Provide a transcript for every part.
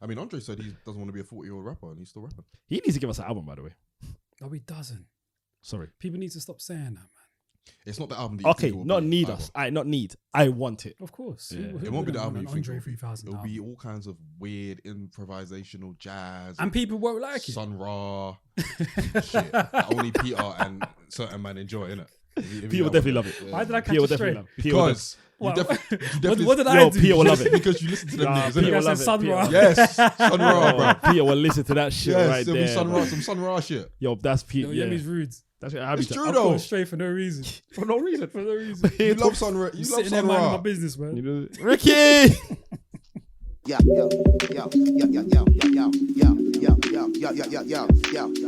I mean, Andre said he doesn't want to be a 40-year-old rapper, and he's still rapping. He needs to give us an album, by the way. No, he doesn't. Sorry. People need to stop saying that, man. It's not the album that you Okay, think it will not be, need either. us. Not need. I want it. Of course. Yeah. It won't be the album you think Andre it will be. 3000 It'll be album. all kinds of weird improvisational jazz. And people won't like it. Sun Ra shit that only Peter and certain man enjoy, innit? People definitely love it. Why did I catch Peter will it definitely straight? love it. Peter will Because you What? definitely What did I Yo, do? Peter will love it. because you listen to them niggas, Peter innit? will I love said it. Sun Peter. Ra. Yes, Sun Ra, Oh, bro. Peter will listen to that shit Yes, right there'll there. be Sun Ra, bro. some Sun Ra shit. Yo, that's Peter. Yo, Yeah. Yemi's rude. That's it. It's true I though. got straight for no reason. For no reason. For no reason. You love Sun Ra. You You love sitting there Sun minding Ra. my business, man. You know, Ricky! Yeah, yeah, yeah, yeah, yeah, yeah, yeah, yeah, yeah, yeah, yeah, yeah, yeah, yeah, yeah,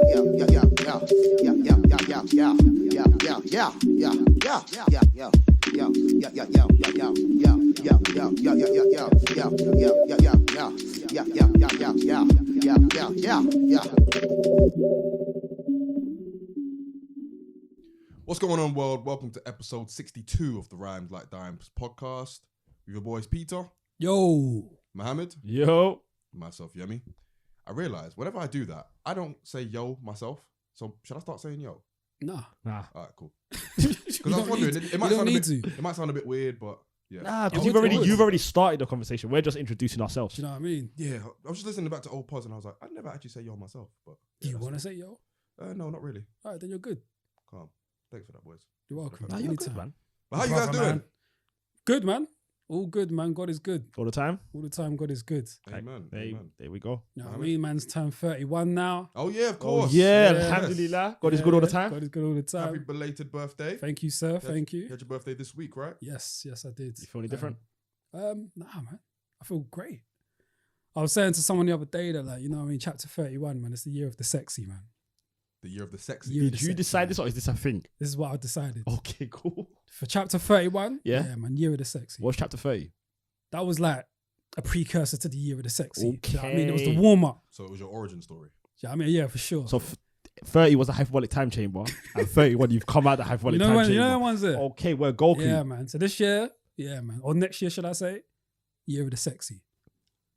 yeah, yeah. What's going on, world? Welcome to episode 62 of the Rhymes Like Dimes podcast with your boys Peter, Yo. Mohammed, Yo. myself, Yemi. I realise whenever I do that, I don't say yo myself. So should I start saying yo? Nah. Nah. All right, cool. You Because I was don't wondering, need it to. might You sound don't a need bit, to. it might sound a bit weird, but yeah. Nah, because It would. you've already started the conversation. We're just introducing ourselves. Do you know what I mean? Yeah, I was just listening back to old pods and I was like, I never actually say yo myself. But Do yeah, you that's want to cool. say yo? No, not really. All right, then you're good. Calm. Thanks for that, boys. You're welcome. Nah, you're good, man. But how you guys Brother, doing? man. Good, man. All good, man. God is good. All the time? All the time, God is good. Amen. There, Amen. there we go. You know what I Mohammed? mean? Man's turned 31 now. Oh yeah, of Oh, course. yeah, Yes. alhamdulillah. God is good all the time. God is good all the time. Happy belated birthday. Thank you, sir. You Thank You you. had your birthday this week, right? Yes, I did. You feel any different? Nah, man. I feel great. I was saying to someone the other day that, like, you know what I mean, chapter 31, man, it's the year of the sexy, man. The year of the sexy. Year of Did the you sexy, decide man. this or is this a thing? This is what I decided. Okay, cool. For chapter 31, Yeah? man, year of the sexy. What's chapter 30? That was like a precursor to the year of the sexy. Do you know what I mean? It was the Okay. warm-up. So it was your origin story. Do you know what I mean? Yeah, for sure. So 30 was a hyperbolic time chamber, and 31 you've come out the hyperbolic you know time when, chamber. you know the ones there? Okay, we're Goku. Yeah, man. So this year, yeah, man. Or next year, should I say? Year of the sexy.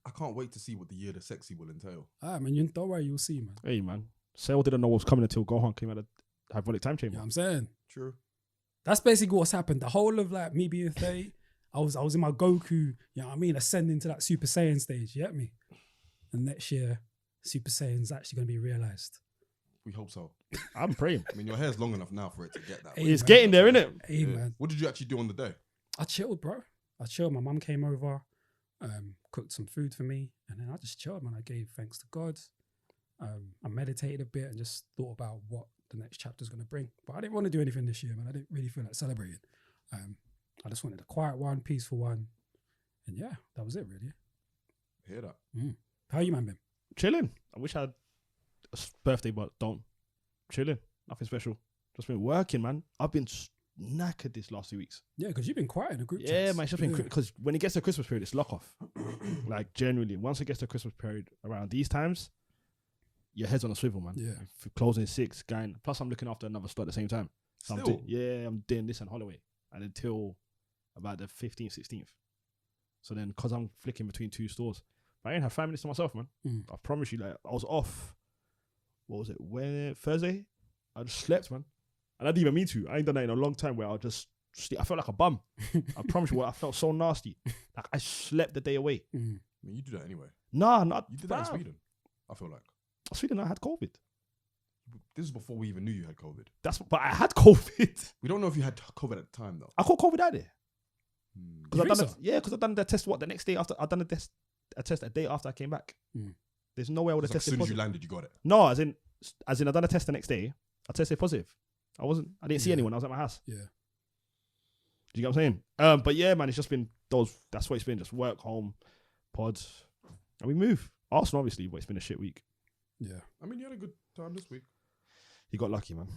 I can't wait to see what the year of the sexy will entail. All right, man. Don't worry, you'll see, man. Hey, man. Cell didn't know what was coming until Gohan came out of the hyperbolic time You chamber. know what I'm saying? True. That's basically what's happened. The whole of like me being 30, I was in my Goku, you know what I mean, ascending to that Super Saiyan stage, you get me? And next year, Super Saiyan's actually going to be realised. We hope so. I'm praying. I mean, your hair's long enough now for it to get that. Hey, way. It's man. getting there, innit? Hey, Yeah. man. What did you actually do on the day? I chilled, bro. I chilled. My mum came over, cooked some food for me, and then I just chilled, man. I gave thanks to God. I meditated a bit and just thought about what the next chapter's going to bring. But I didn't want to do anything this year, man. I didn't really feel like celebrating. I just wanted a quiet one, peaceful one. And yeah, that was it, really. Hear that? How you, man, been? Chilling. I wish I had a birthday, but don't. Chilling. Nothing special. Just been working, man. I've been knackered this last 2 weeks. Yeah, because you've been quiet in a group. Yeah, chats. man. It's just been because when it gets to Christmas period, it's lock off. Like, genuinely, once it gets to Christmas period around these times, your head's on a swivel, man. Yeah. For closing 6, going. Plus, I'm looking after another store at the same time. So Still? I'm doing this and Holloway, and until about the 15th, 16th. So then, because I'm flicking between 2 stores, but I ain't have 5 minutes to myself, man. I promise you, like, I was off. What was it? Thursday? I just slept, man. And I didn't even mean to. I ain't done that in a long time where I just sleep. I felt like a bum. I promise you, I felt so nasty. Like, I slept the day away. I mean, you do that anyway. Nah, not. You did that in bruv. Sweden, I feel like. Sweden, I had COVID. This is before we even knew you had COVID. But I had COVID. We don't know if you had COVID at the time, though. I caught COVID out there. You Because think so? because I done the test. What the next day after I done a test a day after I came back. There's no way I would have As tested soon as you positive. landed, you got it. No, as in I done a test the next day. I tested positive. I didn't see Yeah. anyone. I was at my house. Yeah. Do you get what I'm saying? But yeah, man, it's just been that's what it's been. Just work, home, pods, and we move. Arsenal, obviously, but it's been a shit week. Yeah. I mean, you had a good time this week. You got lucky, man.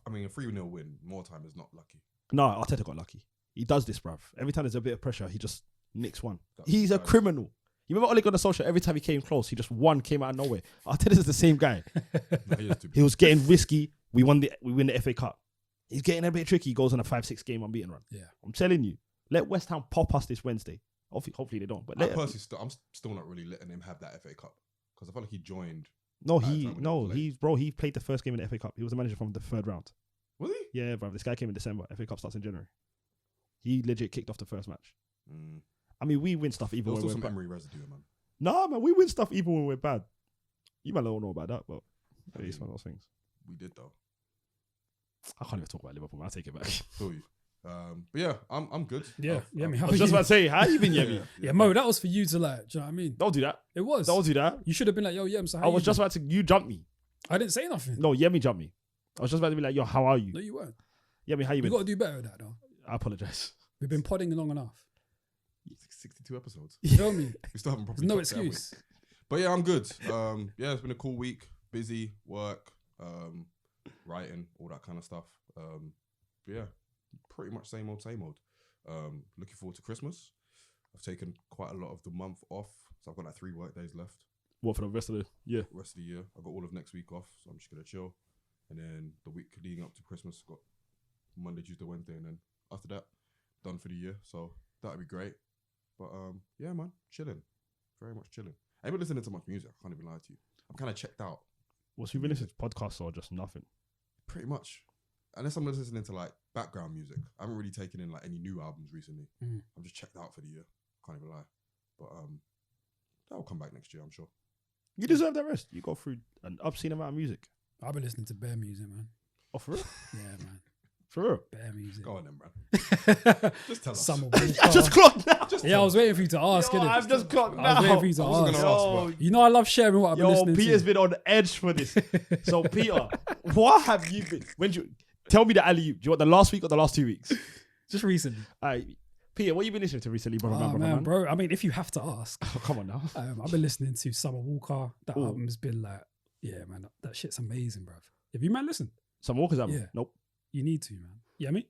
I mean, a 3-0 win, more time is not lucky. No, Arteta got lucky. He does this, bruv. Every time there's a bit of pressure, he just nicks one. That's He's a right. criminal. You remember Ole Gunnar Solskjaer? Every time he came close, he just came out of nowhere. Arteta's the same guy. No, he is too He was getting risky. We win the FA Cup. He's getting a bit tricky. He goes on a 5-6 game unbeaten run. Yeah. I'm telling you, let West Ham pop us this Wednesday. Hopefully they don't. But I personally, I'm still not really letting him have that FA Cup because I feel like he joined. He played the first game in the FA Cup. He was the manager from the 3rd round. Was he? Yeah, bro. This guy came in December. FA Cup starts in January. He legit kicked off the first match. I mean, we win stuff even when we're some bad. Emery residue, man. Nah, man, we win stuff even when we're bad. You might not know about that, but it's one of those things. We did though. I can't even talk about Liverpool, man. I'll take it back. Feel you. But yeah, I'm good. Yeah, I've- I was just about to say, how you been, Yemi? Yeah, Mo, that was for you to like. Do you know what I mean? Don't do that. It was. Don't do that. You should have been like, yo, Yem. So how I was you just been? about to. You jumped me. I didn't say nothing. No, Yemi jumped me. I was just about to be like, yo, how are you? No, you weren't. Yemi, how you You been? got to do better with that, though. I apologize. We've been podding long enough. 62 episodes. You know me. We still haven't There's properly. no touched that, have we? excuse. But yeah, I'm good. Yeah, it's been a cool week. Busy, work, writing, all that kind of stuff. But yeah, pretty much same old. Looking forward to Christmas. I've taken quite a lot of the month off, so I've got like 3 work days left. What for the rest of the year? Rest of the year, I've got all of next week off, so I'm just gonna chill. And then the week leading up to Christmas, got Monday, Tuesday, Wednesday, and then after that, done for the year. So that'd be great. But yeah, man, chilling, very much chilling. I ain't been listening to much music. I can't even lie to you. I'm kind of checked out. What's you been listening to? Podcasts or just nothing? Pretty much. Unless I'm listening to like background music. I haven't really taken in like any new albums recently. I'm just checked out for the year. Can't even lie. But that'll come back next year, I'm sure. You deserve that rest. You go through an obscene amount of music. I've been listening to bare music, man. Oh, for real? Yeah, man. For real? Bare music. Go on then, bro. Just tell us. Summer I Walker. just clocked now. Yeah, I was waiting for you to ask. Yo, innit? I've just clocked I now. was waiting for you to I wasn't ask. gonna ask, You know I love sharing what I've been Yo, listening Peter's to. been on edge for this. So, Peter, what have you been? Tell me the alley-oop. Do you want the last week or the last 2 weeks? Just recently. Peter, what you been listening to recently, brother? Oh, man, bro. I mean, if you have to ask. Oh, come on now. I've been listening to Summer Walker. That Ooh. album's been like, yeah, man, that shit's amazing, bruv. Have you, man, listened? Some Walker's album? Yeah. Nope. You need to, man. Yeah, me?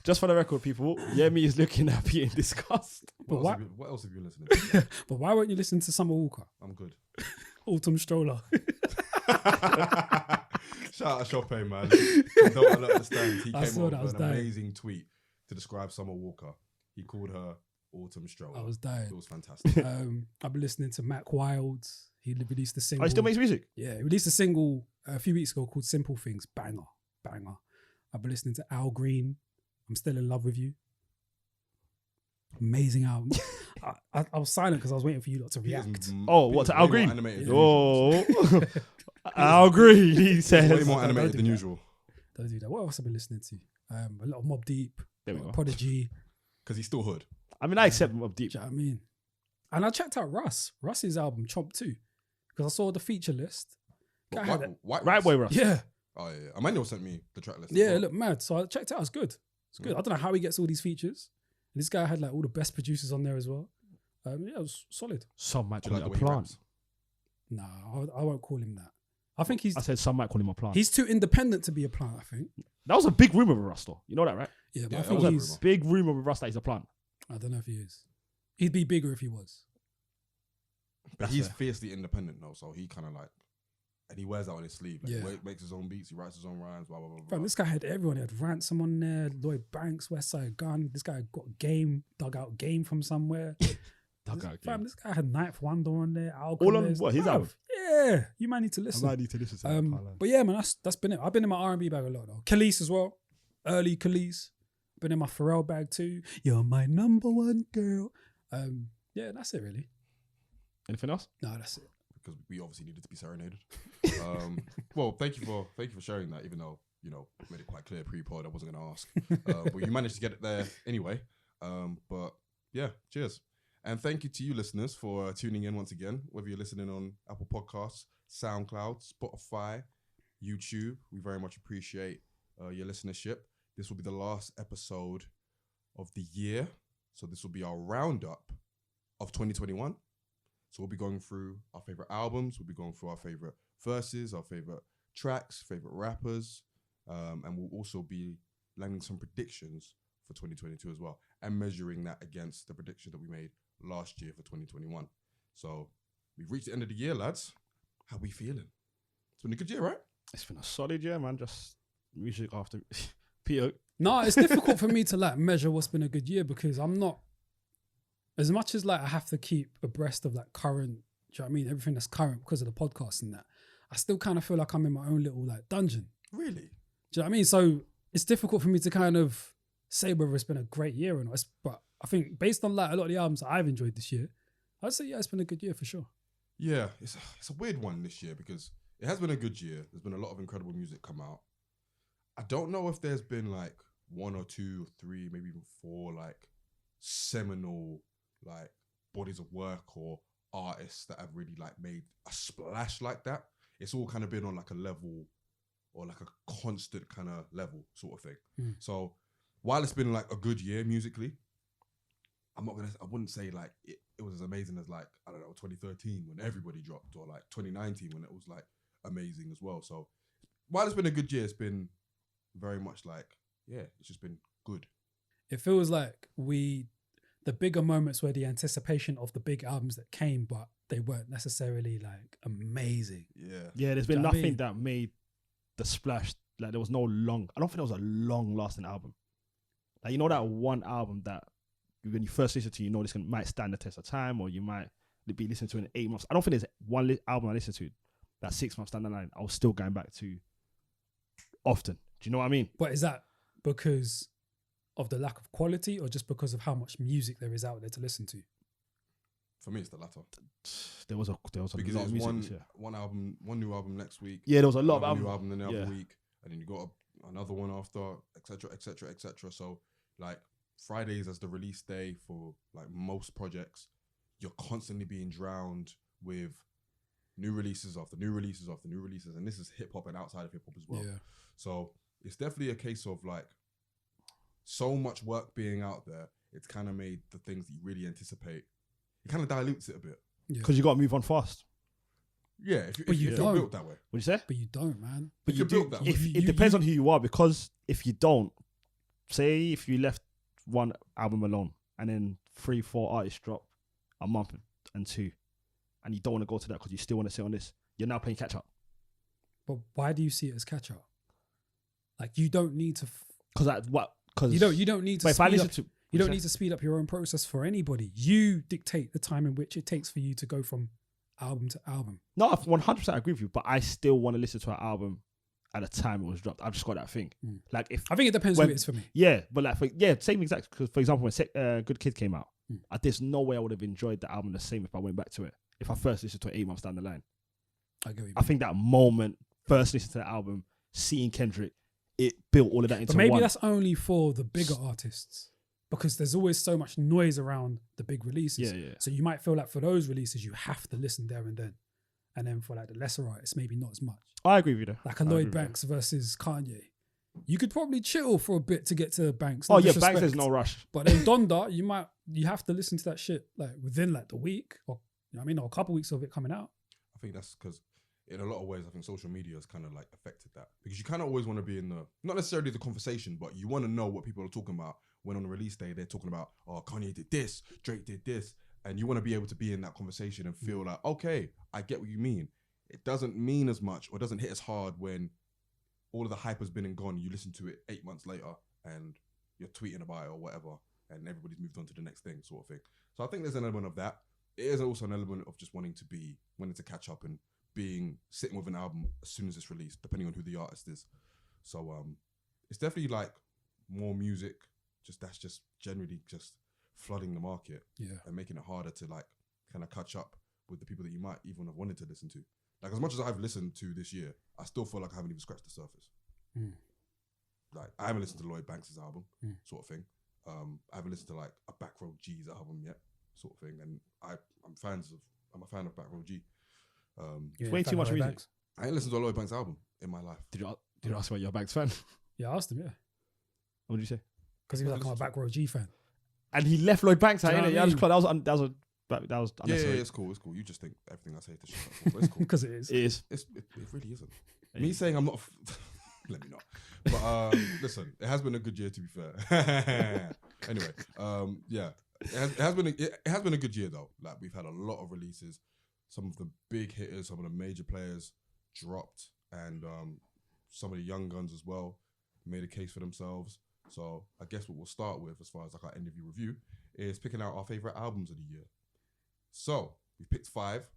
Just for the record, people, Yemi is looking happy in disgust. But What why, else have you been listening to? but why won't you listen to Summer Walker? I'm good. Autumn Stroller. Shout out Chopin, man. I don't understand. He I came saw up that, I with was an dying. amazing tweet to describe Summer Walker. He called her Autumn Stroller. I was dying. It was fantastic. I've been listening to Mac Wild. He released a single. Oh, he still makes music? Yeah, he released a single a few weeks ago called Simple Things. Banger. I've been listening to Al Green. I'm Still in Love with You. Amazing album. I was silent because I was waiting for you lot to react. Oh, what, to Al Green? Animated Oh, Al Green, he way says. more Don't animated do than that. usual. Don't do that. What else have I been listening to? A lot of Mobb Deep. There we go. Prodigy. Because he's still hood. I mean, I accept him up deep. Do you know what I mean? And I checked out Russ's album Chomp 2 because I saw the feature list. But Guy had it. White Right way, Russ. Yeah, Oh, yeah. Emmanuel sent me the track list. as yeah, well. it looked mad. So I checked it out. It's good. It's good. I don't know how he gets all these features. And this guy had like all the best producers on there as well. Yeah, it was solid. Some might Do you call like it the a way he plant. raps? Nah, I won't call him that. I think I said some might call him a plant. he's too independent to be a plant. I think. That was a big rumor with Russ, though. You know that, right? Yeah, but Yeah, I that think was a he's. rumour. Big rumor with Russ that he's a plant. I don't know if he is. He'd be bigger if he was. But That's he's fair. fiercely independent, though. So he kind of like, and he wears that on his sleeve. Like, Yeah. he makes his own beats. He writes his own rhymes, blah, blah, blah, blah. Fam, this guy had everyone. He had Ransom on there, Lloyd Banks, Westside Gun. This guy got Game, dug out Game from somewhere. Fam, this guy had Ninth Wonder on there. Alchemist. what, his Bruv, album? Yeah, you might need to listen. need to listen to that. But yeah, man, that's been it. I've been in my R&B bag a lot though. Khalees as well, early Khalees. Been in my Pharrell bag too. You're my number one girl. Yeah, that's it really. Anything else? No, that's it. Because we obviously needed to be serenaded. Well, thank you for sharing that, even though, you know, made it quite clear pre-pod I wasn't going to ask. But you managed to get it there anyway. But yeah, cheers. And thank you to you listeners for tuning in once again, whether you're listening on Apple Podcasts, SoundCloud, Spotify, YouTube. We very much appreciate your listenership. This will be the last episode of the year. So this will be our roundup of 2021. So we'll be going through our favorite albums. We'll be going through our favorite verses, our favorite tracks, favorite rappers. And we'll also be landing some predictions for 2022 as well and measuring that against the prediction that we made last year for 2021. So we've reached the end of the year, lads. How we feeling? It's been a good year, right? It's been a solid year, man. Just music after. Peter, No, it's difficult for me to like measure what's been a good year because I'm not, as much as like I have to keep abreast of like current, do you know what I mean? Everything that's current because of the podcast and that, I still kind of feel like I'm in my own little like dungeon. Really? Do you know what I mean? So it's difficult for me to kind of say whether it's been a great year or not. But I think based on like a lot of the albums that I've enjoyed this year, I'd say, yeah, it's been a good year for sure. Yeah, it's a weird one this year because it has been a good year. There's been a lot of incredible music come out. I don't know if there's been like 1 or 2 or 3, maybe even 4 like seminal like bodies of work or artists that have really like made a splash like that. It's all kind of been on like a level or like a constant kind of level sort of thing. So while it's been like a good year musically, I wouldn't say like it was as amazing as like, I don't know, 2013 when everybody dropped, or like 2019 when it was like amazing as well. So while it's been a good year, it's been very much like, yeah, it's just been good. It feels like the bigger moments were the anticipation of the big albums that came, but they weren't necessarily like amazing. Yeah, there's been Do you know what I nothing mean? that made the splash. Like there was no long, I don't think there was a long lasting album. Like, you know, that one album that when you first listen to, you know, this might stand the test of time, or you might be listening to it in 8 months. I don't think there's one album I listened to that 6 months down the line I was still going back to often. Do you know what I mean? But is that because of the lack of quality or just because of how much music there is out there to listen to? For me, it's the latter. There was a Because lot it's of music this year. one new album next week. Yeah, there was a lot of new albums. album the other Yeah. week, and then you got another one after, etc., etc., etc. So like Fridays as the release day for like most projects, you're constantly being drowned with new releases after new releases after new releases, and this is hip hop and outside of hip hop as well. Yeah. So it's definitely a case of like so much work being out there. It's kind of made the things that you really anticipate. It kind of dilutes it a bit. Because you got to move on fast. Yeah, if you're don't. built that way. What do you say? But you don't, man. But you're built that way. It depends on who you are, because if you don't, say if you left one album alone and then 3-4 artists drop a month and 2, and you don't want to go to that because you still want to sit on this, you're now playing catch up. But why do you see it as catch up? Like, you don't need to. Because You don't need to. But if I speed listen up, to, you don't need to speed up your own process for anybody. You dictate the time in which it takes for you to go from album to album. No, I 100% agree with you, but I still want to listen to an album at the time it was dropped. I've just got that thing. Like if I think it depends who it is for me. Yeah, but like same exact. Because for example, when Good Kid came out, there's no way I would have enjoyed the album the same if I went back to it. If I first listened to it 8 months down the line, I think that moment, first listening to the album, seeing Kendrick, it built all of that into But maybe one. that's only for the bigger artists, because there's always so much noise around the big releases. Yeah. So you might feel like for those releases, you have to listen there and then. And then for like the lesser artists, maybe not as much. I agree with you there. Like a Lloyd Banks versus Kanye. You could probably chill for a bit to get to Banks. Oh yeah, Banks, there's no rush. But then Donda, you have to listen to that shit like within like the week, or you know what I mean, or a couple weeks of it coming out. I think that's because in a lot of ways, I think social media has kind of like affected that, because you kind of always want to be in the, not necessarily the conversation, but you want to know what people are talking about when on the release day they're talking about, oh, Kanye did this, Drake did this, and you want to be able to be in that conversation and feel like, okay, I get what you mean. It doesn't mean as much, or doesn't hit as hard when all of the hype has been and gone. You listen to it 8 months later and you're tweeting about it or whatever, and everybody's moved on to the next thing, sort of thing. So I think there's an element of that. It is also an element of just wanting to catch up and sitting with an album as soon as it's released, depending on who the artist is. So it's definitely like more music, that's just generally just flooding the market, and making it harder to like kind of catch up with the people that you might even have wanted to listen to. Like, as much as I've listened to this year, I still feel like I haven't even scratched the surface. Like, I haven't listened to Lloyd Banks' album, sort of thing. I haven't listened to like a Back Row G's album yet, sort of thing. And I'm a fan of Back Row G. Way too much music. Banks? I ain't listened to a Lloyd Banks album in my life. Did you ask about your Banks fan? Yeah, I asked him, What did you say? because he was like, I'm a Back Row G fan. And he left Lloyd Banks out, Do you know innit? what I mean? That was Yeah, unnecessary. it's cool. You just think everything I say to shut up. But it's cool. Because it is. It is. It really isn't. Me saying I'm not. Let me not. But listen, it has been a good year, to be fair. Anyway, yeah, it has been a good year though. Like, we've had a lot of releases. Some of the big hitters, some of the major players dropped, and some of the young guns as well made a case for themselves. So I guess what we'll start with, as far as like our end of year review, is picking out our favorite albums of the year. So we picked 5.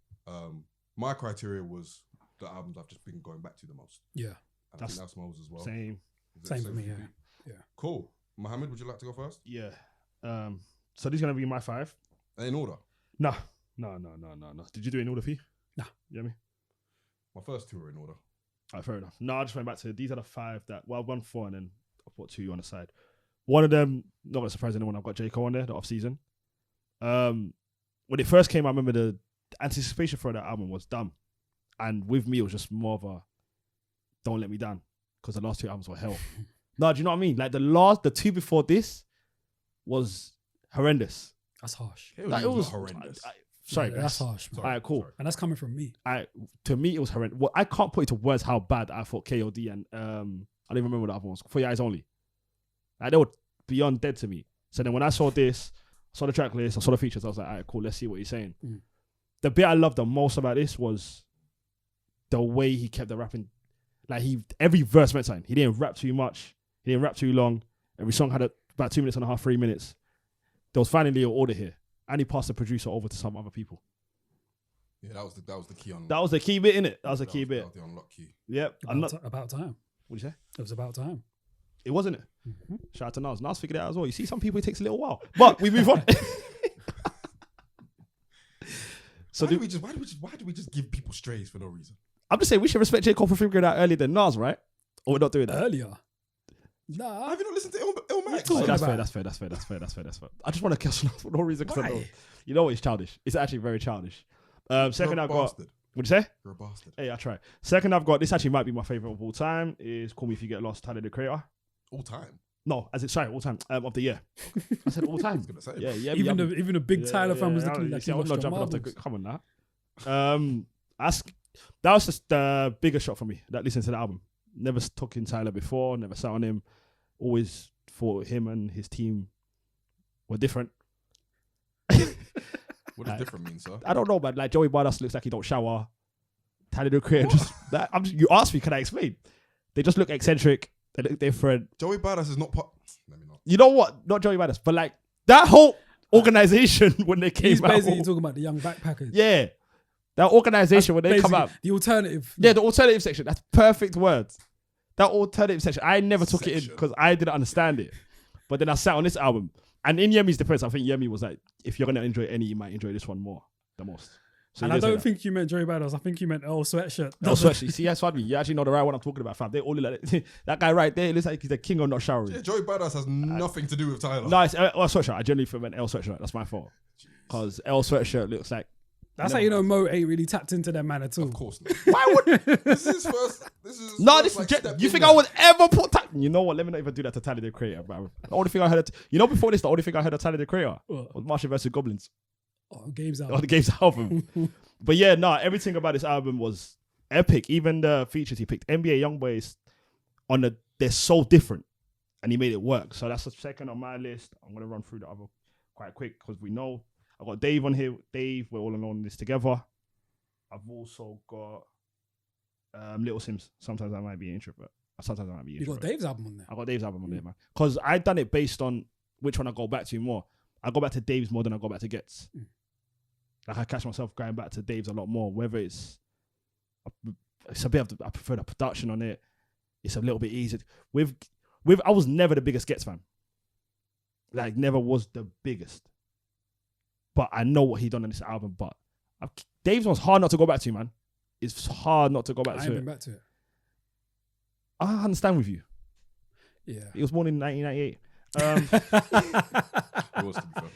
My criteria was the albums I've just been going back to the most. Yeah. And I think that's Mo's as well. Same. Same for me, you? yeah. Cool. Mohammed, would you like to go first? Yeah. So these are gonna be my 5. In order. No. Did you do it in order for you? Nah. You know me? My first 2 are in order. All right, fair enough. No, I just went back to these are the 5 that, well, 1, 4, and then I put 2 on the side. One of them, not gonna surprise anyone, I've got J. Cole on there, the off season. When it first came, I remember the anticipation for that album was dumb. And with me, it was just more of a don't let me down, because the last 2 albums were hell. No, do you know what I mean? Like the 2 before this was horrendous. That's harsh. It Like, was horrendous. Sorry, Yeah, that's harsh. Man. All right, cool. Sorry. And that's coming from me. To me, it was horrendous. Well, I can't put into words how bad I thought KOD and I don't even remember what the other one was. For Your Eyes Only. Like, they were beyond dead to me. So then when I saw this, saw the track list, I saw the features, I was like, all right, cool, let's see what he's saying. Mm. The bit I loved the most about this was the way he kept the rapping. Like, every verse meant something. He didn't rap too much. He didn't rap too long. Every song had about 2 minutes and a half, 3 minutes. There was finally an order here. And he passed the producer over to some other people. Yeah, that was the key on. That was the key bit, innit? That was the key bit. That was the unlock key. Yep. About time. What'd you say? It was about time. It wasn't it? Mm-hmm. Shout out to Nas. Nas figured it out as well. You see, some people, it takes a little while. But we move on. So why do we just give people strays for no reason? I'm just saying we should respect J. Cole for figuring it out earlier than Nas, right? Or we're not doing that? Earlier. Nah. Have you not listened to Il Max? talking That's about? fair. I just want to kill Nas for no reason. Cause I know, Why? you know what? It's childish. It's actually very childish. Second, I've got. Bastard. What'd you say? You're a bastard. Hey, I try. Second, I've got. This actually might be my favorite of all time. Is Call Me If You Get Lost, Tyler the Creator. All time. No, all time of the year. I said all I time. was gonna say. Yeah. Even a big Tyler fan was looking like he I'm lost not your jumping off the. marbles. Come on now. That was just the biggest shot for me. That listening to the album. Never took in Tyler before. Never sat on him. Always thought him and his team were different. What does different mean, sir? I don't know, man. Like Joey Badass looks like he don't shower. Tyler the Creator you asked me, can I explain? They just look eccentric. They look different. Joey Badass is not part. Let me not. You know what? Not Joey Badass, but like that whole organization when they came He's out. basically talking about the young backpackers. Yeah. That organization when they come Basically, out. The alternative. Yeah, the alternative section. That's perfect words. That alternative section. I never took it in because I didn't understand it. But then I sat on this album. And in Yemi's defense, I think Yemi was like, if you're going to enjoy any, you might enjoy this one more, the most. So And I don't think you meant Joey Badass. I think you meant Earl Sweatshirt. Earl Sweatshirt. See, that's funny. You actually know the right one I'm talking about, fam. They all look like that guy right there. It looks like he's the king of not showering. Yeah, Joey Badass has nothing to do with Tyler. No, it's Earl Sweatshirt. I genuinely meant Earl Sweatshirt. That's my fault. Because Earl Sweatshirt looks like. That's how you know Mo ain't really tapped into that man at all. Of course not. Why would. This is his first. This is. No, first, this like, is. step You in think there. I would ever put. You know what? Let me not even do that to Tyler the Creator, bro. The only thing I heard. Before this, the only thing I heard of Tyler the Creator What? was Martian vs. Goblins. Oh, games out. On the Games album. But yeah, no, everything about this album was epic. Even the features he picked, NBA Youngboys, they're so different, and he made it work. So that's the second on my list. I'm gonna run through the other quite quick because we know I've got Dave on here. Dave, we're all alone in this together. I've also got Little Sims. Sometimes I might be an introvert. Sometimes I might be You introvert. got Dave's album on there. I got Dave's album on there, man. Because I done it based on which one I go back to more. I go back to Dave's more than I go back to Getz. Like I catch myself going back to Dave's a lot more. Whether it's a bit of I prefer the production on it. It's a little bit easier. With I was never the biggest Getz fan. Like never was the biggest. But I know what he done on this album. But Dave's one's hard not to go back to, man. It's hard not to go back I to ain't it. been back to it. I understand with you. Yeah. He was born in 1998. It was, to be fair.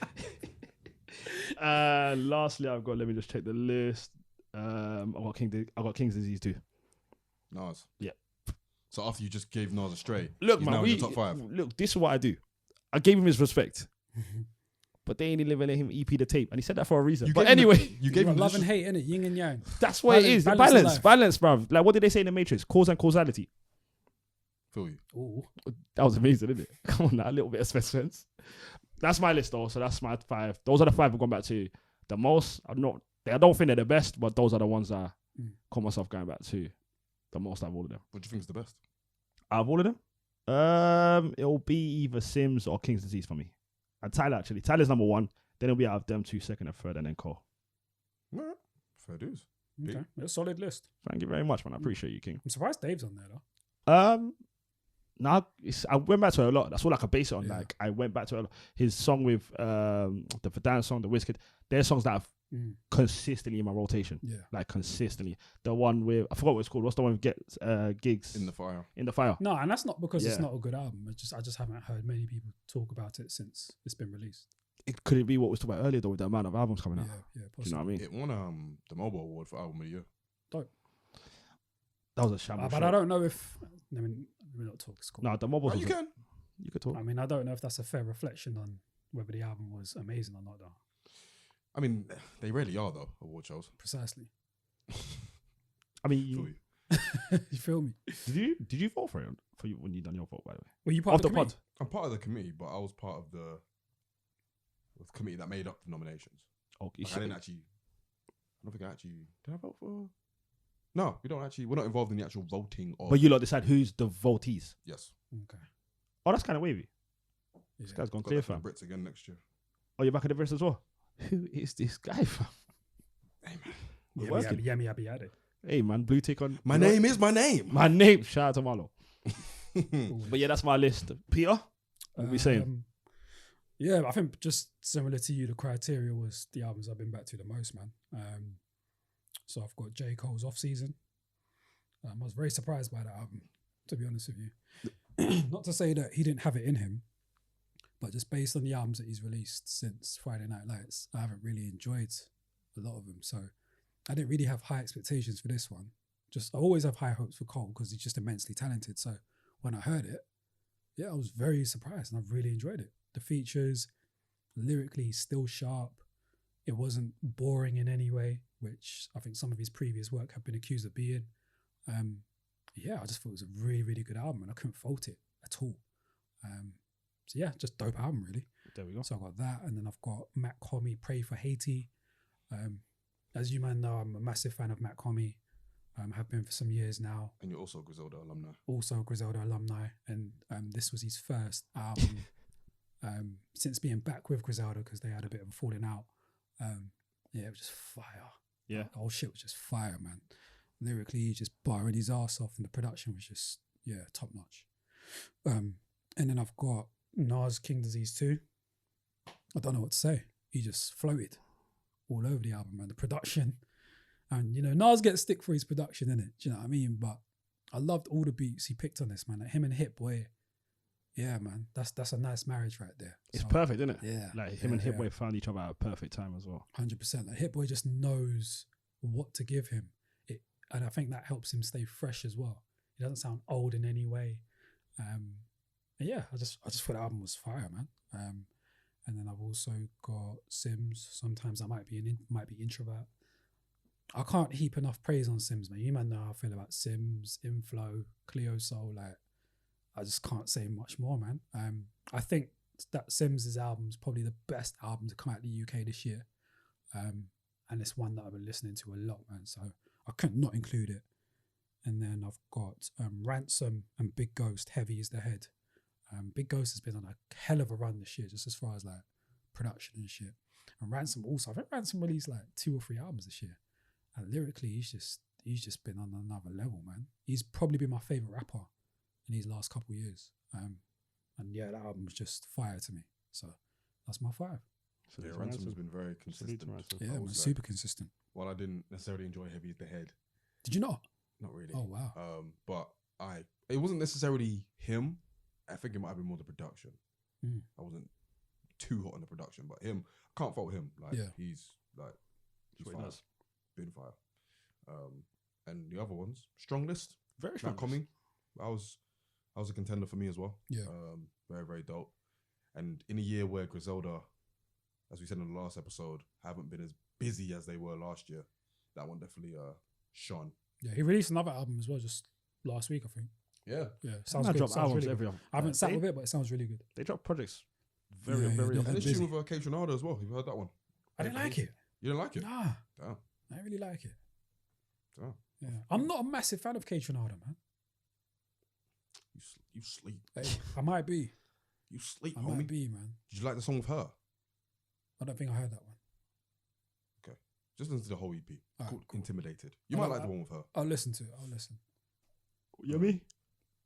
And lastly, let me just check the list. I got King's Disease too. Nas. Yeah. So after you just gave Nas a straight, Look, he's man, now in the top 5. Look, this is what I do. I gave him his respect. But they ain't even let him EP the tape. And he said that for a reason. But anyway, you gave him love the and hate, innit? Yin and yang. that's what it is. The balance balance, of life. bruv. Like, what did they say in the Matrix? Cause and causality. Feel you. Ooh. That was amazing, isn't it? Come on now, a little bit of suspense. That's my list though. So that's my 5. Those are the 5 I've gone back to the most. I don't think they're the best, but those are the ones I call myself going back to the most out of all of them. What do you think is the best? Out of all of them? It'll be either Sims or King's Disease for me. And Tyler, actually. Tyler's number 1. Then it'll be out of them 2, second and third, and then Cole. All right. Fair dues. Okay, a solid list. Thank you very much, man. I appreciate you, King. I'm surprised Dave's on there though. Nah, I went back to it a lot. That's all I could base it on. Yeah. Like, I went back to it a lot. His song with the Verdun song, the Wizkid, they're songs that I've consistently in my rotation. Yeah. Like, consistently. The one with, I forgot what it's called. What's the one with Gigs? In the Fire. In the Fire. No, and that's not because it's Yeah. not a good album. I just haven't heard many people talk about it since it's been released. Could it be what we was talking about earlier, though, with the amount of albums coming Yeah, out? yeah, Do you possibly. know what I mean? It won the Mobile Award for Album of the Year. Dope. That was a shambles. But I don't know if let me not talk. It's cool. No, the Mobile Oh, you can. You could talk. I mean, I don't know if that's a fair reflection on whether the album was amazing or not, though. I mean, they rarely are, though, award shows. Precisely. I mean, Feel you, you. You feel me? did you vote for it for you when you done your vote, by the way? Were you part of the pod? committee? I'm part of the committee, but I was part of the committee that made up the nominations. Oh, Like, I don't think I actually, did I vote for? No, we're not involved in the actual voting of. But you lot decide who's the votees. Yes. Okay. Oh, that's kind of wavy. Yeah. This guy's gone Got clear, that for fam. the Brits again next year. Oh, you're back at the verse as well. Who is this guy, fam? Hey, man. We're working. Yummy. Hey, man, blue tick on. My name is my name. My name. Shout out to Marlo. But yeah, that's my list. Peter, what are we saying? Yeah, I think just similar to you, the criteria was the albums I've been back to the most, man. So I've got J. Cole's Off Season. I was very surprised by that album, to be honest with you. Not to say that he didn't have it in him, but just based on the albums that he's released since Friday Night Lights, I haven't really enjoyed a lot of them. So I didn't really have high expectations for this one. I always have high hopes for Cole because he's just immensely talented. So when I heard it, yeah, I was very surprised and I've really enjoyed it. The features, lyrically, still sharp. It wasn't boring in any way, which I think some of his previous work have been accused of being. Yeah, I just thought it was a really, really good album and I couldn't fault it at all. So yeah, just dope album, really. There we go. So I got that, and then I've got Matt Comey, Pray for Haiti. As you man know, I'm a massive fan of Matt Comey. Have been for some years now. And you're also a Griselda alumni. Also Griselda alumni, and this was his first album since being back with Griselda because they had a bit of a falling out. Yeah, it was just fire. Yeah. The whole shit was just fire, man. Lyrically, he just barring his ass off, and the production was just, yeah, top notch. And then I've got Nas King Disease 2. I don't know what to say. He just floated all over the album, man. The production. And, you know, Nas gets stick for his production, innit? Do you know what I mean? But I loved all the beats he picked on this, man. Like him and Hit Boy. Yeah, man. That's a nice marriage right there. It's So, perfect, isn't it? Yeah. Like him and Hit Boy found each other at a perfect time as well. 100%. Like Hit Boy just knows what to give him. And I think that helps him stay fresh as well. He doesn't sound old in any way. And yeah, I just thought the album was fire, man. And then I've also got Sims. Sometimes I might be introvert. I can't heap enough praise on Sims, man. You man know how I feel about Sims, Inflow, Cleo Soul. Like, I just can't say much more, man. I think that Sims' album is probably the best album to come out of the UK this year. And it's one that I've been listening to a lot, man. So I couldn't not include it. And then I've got Ransom and Big Ghost, Heavy is the Head. Big Ghost has been on a hell of a run this year, just as far as like production and shit. And Ransom also, I think Ransom released like 2 or 3 albums this year. And lyrically, he's just been on another level, man. He's probably been my favorite rapper in these last couple of years. And yeah, that album was just fire to me. So that's my 5. So yeah, Ransom has been very consistent. Yeah, man, super consistent. While I didn't necessarily enjoy Heavy is the Head. Did you not? Not really. Oh, wow. But it wasn't necessarily him. I think it might have been more the production. I wasn't too hot on the production, but him, I can't fault him. Like, Yeah. he's what he fire. does. Been fire. And the other ones, strong list. Very Not strong. coming. I was a contender for me as well. Yeah. Very, very dope. And in a year where Griselda, as we said in the last episode, haven't been as busy as they were last year, that one definitely shone. Yeah, he released another album as well just last week, I think. Yeah. Yeah, sounds I good. drop Sounds albums really every good. other. I haven't sat with it, but it sounds really good. They drop projects very, Yeah, very yeah, often. And this busy. tune with K Tronado as well. You've heard that one? I didn't like it. You didn't like it? Nah, Damn. I didn't really like it. Damn. Yeah, I'm not a massive fan of K Tronado, man. You sleep. Hey, I might be. You sleep, I homie. might be, man. Did you like the song with her? I don't think I heard that one. Okay. Just listen to the whole EP. Alright, Called cool. Intimidated. You might like the one with her. I'll listen to it. I'll listen. Yummy.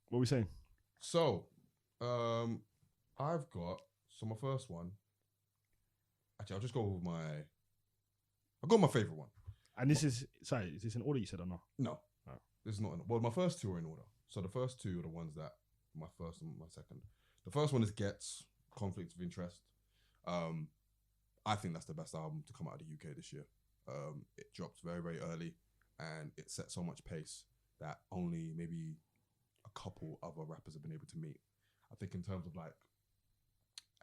What are we saying? So, I've got my first one. Actually, I'll just go with I'll go with my favorite one. And this is this in order you said or not? No, Oh. this is not. Well, my first two are in order. So the first two are the ones that my first and my second. The first one is Gets Conflict of Interest. I think that's the best album to come out of the UK this year. It dropped very, very early, and it set so much pace that only maybe a couple other rappers have been able to meet. I think in terms of like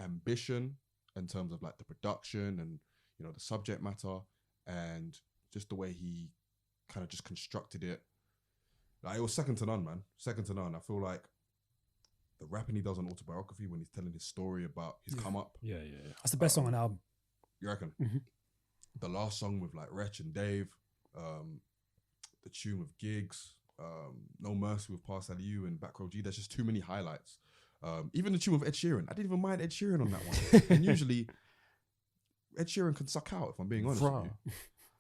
ambition, in terms of like the production and the subject matter, and just the way he kind of just constructed it, like it was second to none, man. Second to none. I feel like the rapping he does on Autobiography when he's telling his story about his come up. Yeah. That's the best song on the album. You reckon? Mm-hmm. The last song with like Wretch and Dave, the tune with Gigs, No Mercy with Pass Aliu and Back Row G. There's just too many highlights. Even the tune with Ed Sheeran. I didn't even mind Ed Sheeran on that one. And usually Ed Sheeran can suck out if I'm being honest with you.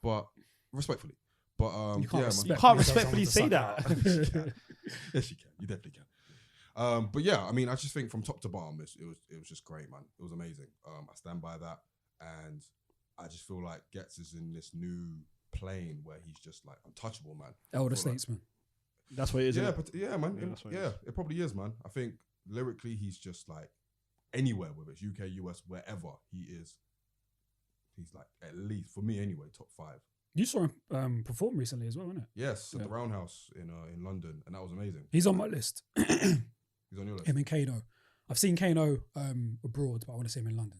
But respectfully. But You can't, You can't respectfully say that. Yes, you can. You definitely can. But yeah, I mean, I just think from top to bottom, it was just great, man. It was amazing. I stand by that, and I just feel like Gets is in this new plane where he's just like untouchable, man. Elder statesman. That's what it is. Yeah, isn't it? but yeah, man. It probably is, man. I think lyrically, he's just like anywhere, whether it's UK, US, wherever he is, he's like at least for me anyway, top 5. You saw him perform recently as well, wasn't it? Yes, at the Roundhouse in London, and that was amazing. He's on my list. He's on your list. Him and Kano. I've seen Kano abroad, but I want to see him in London.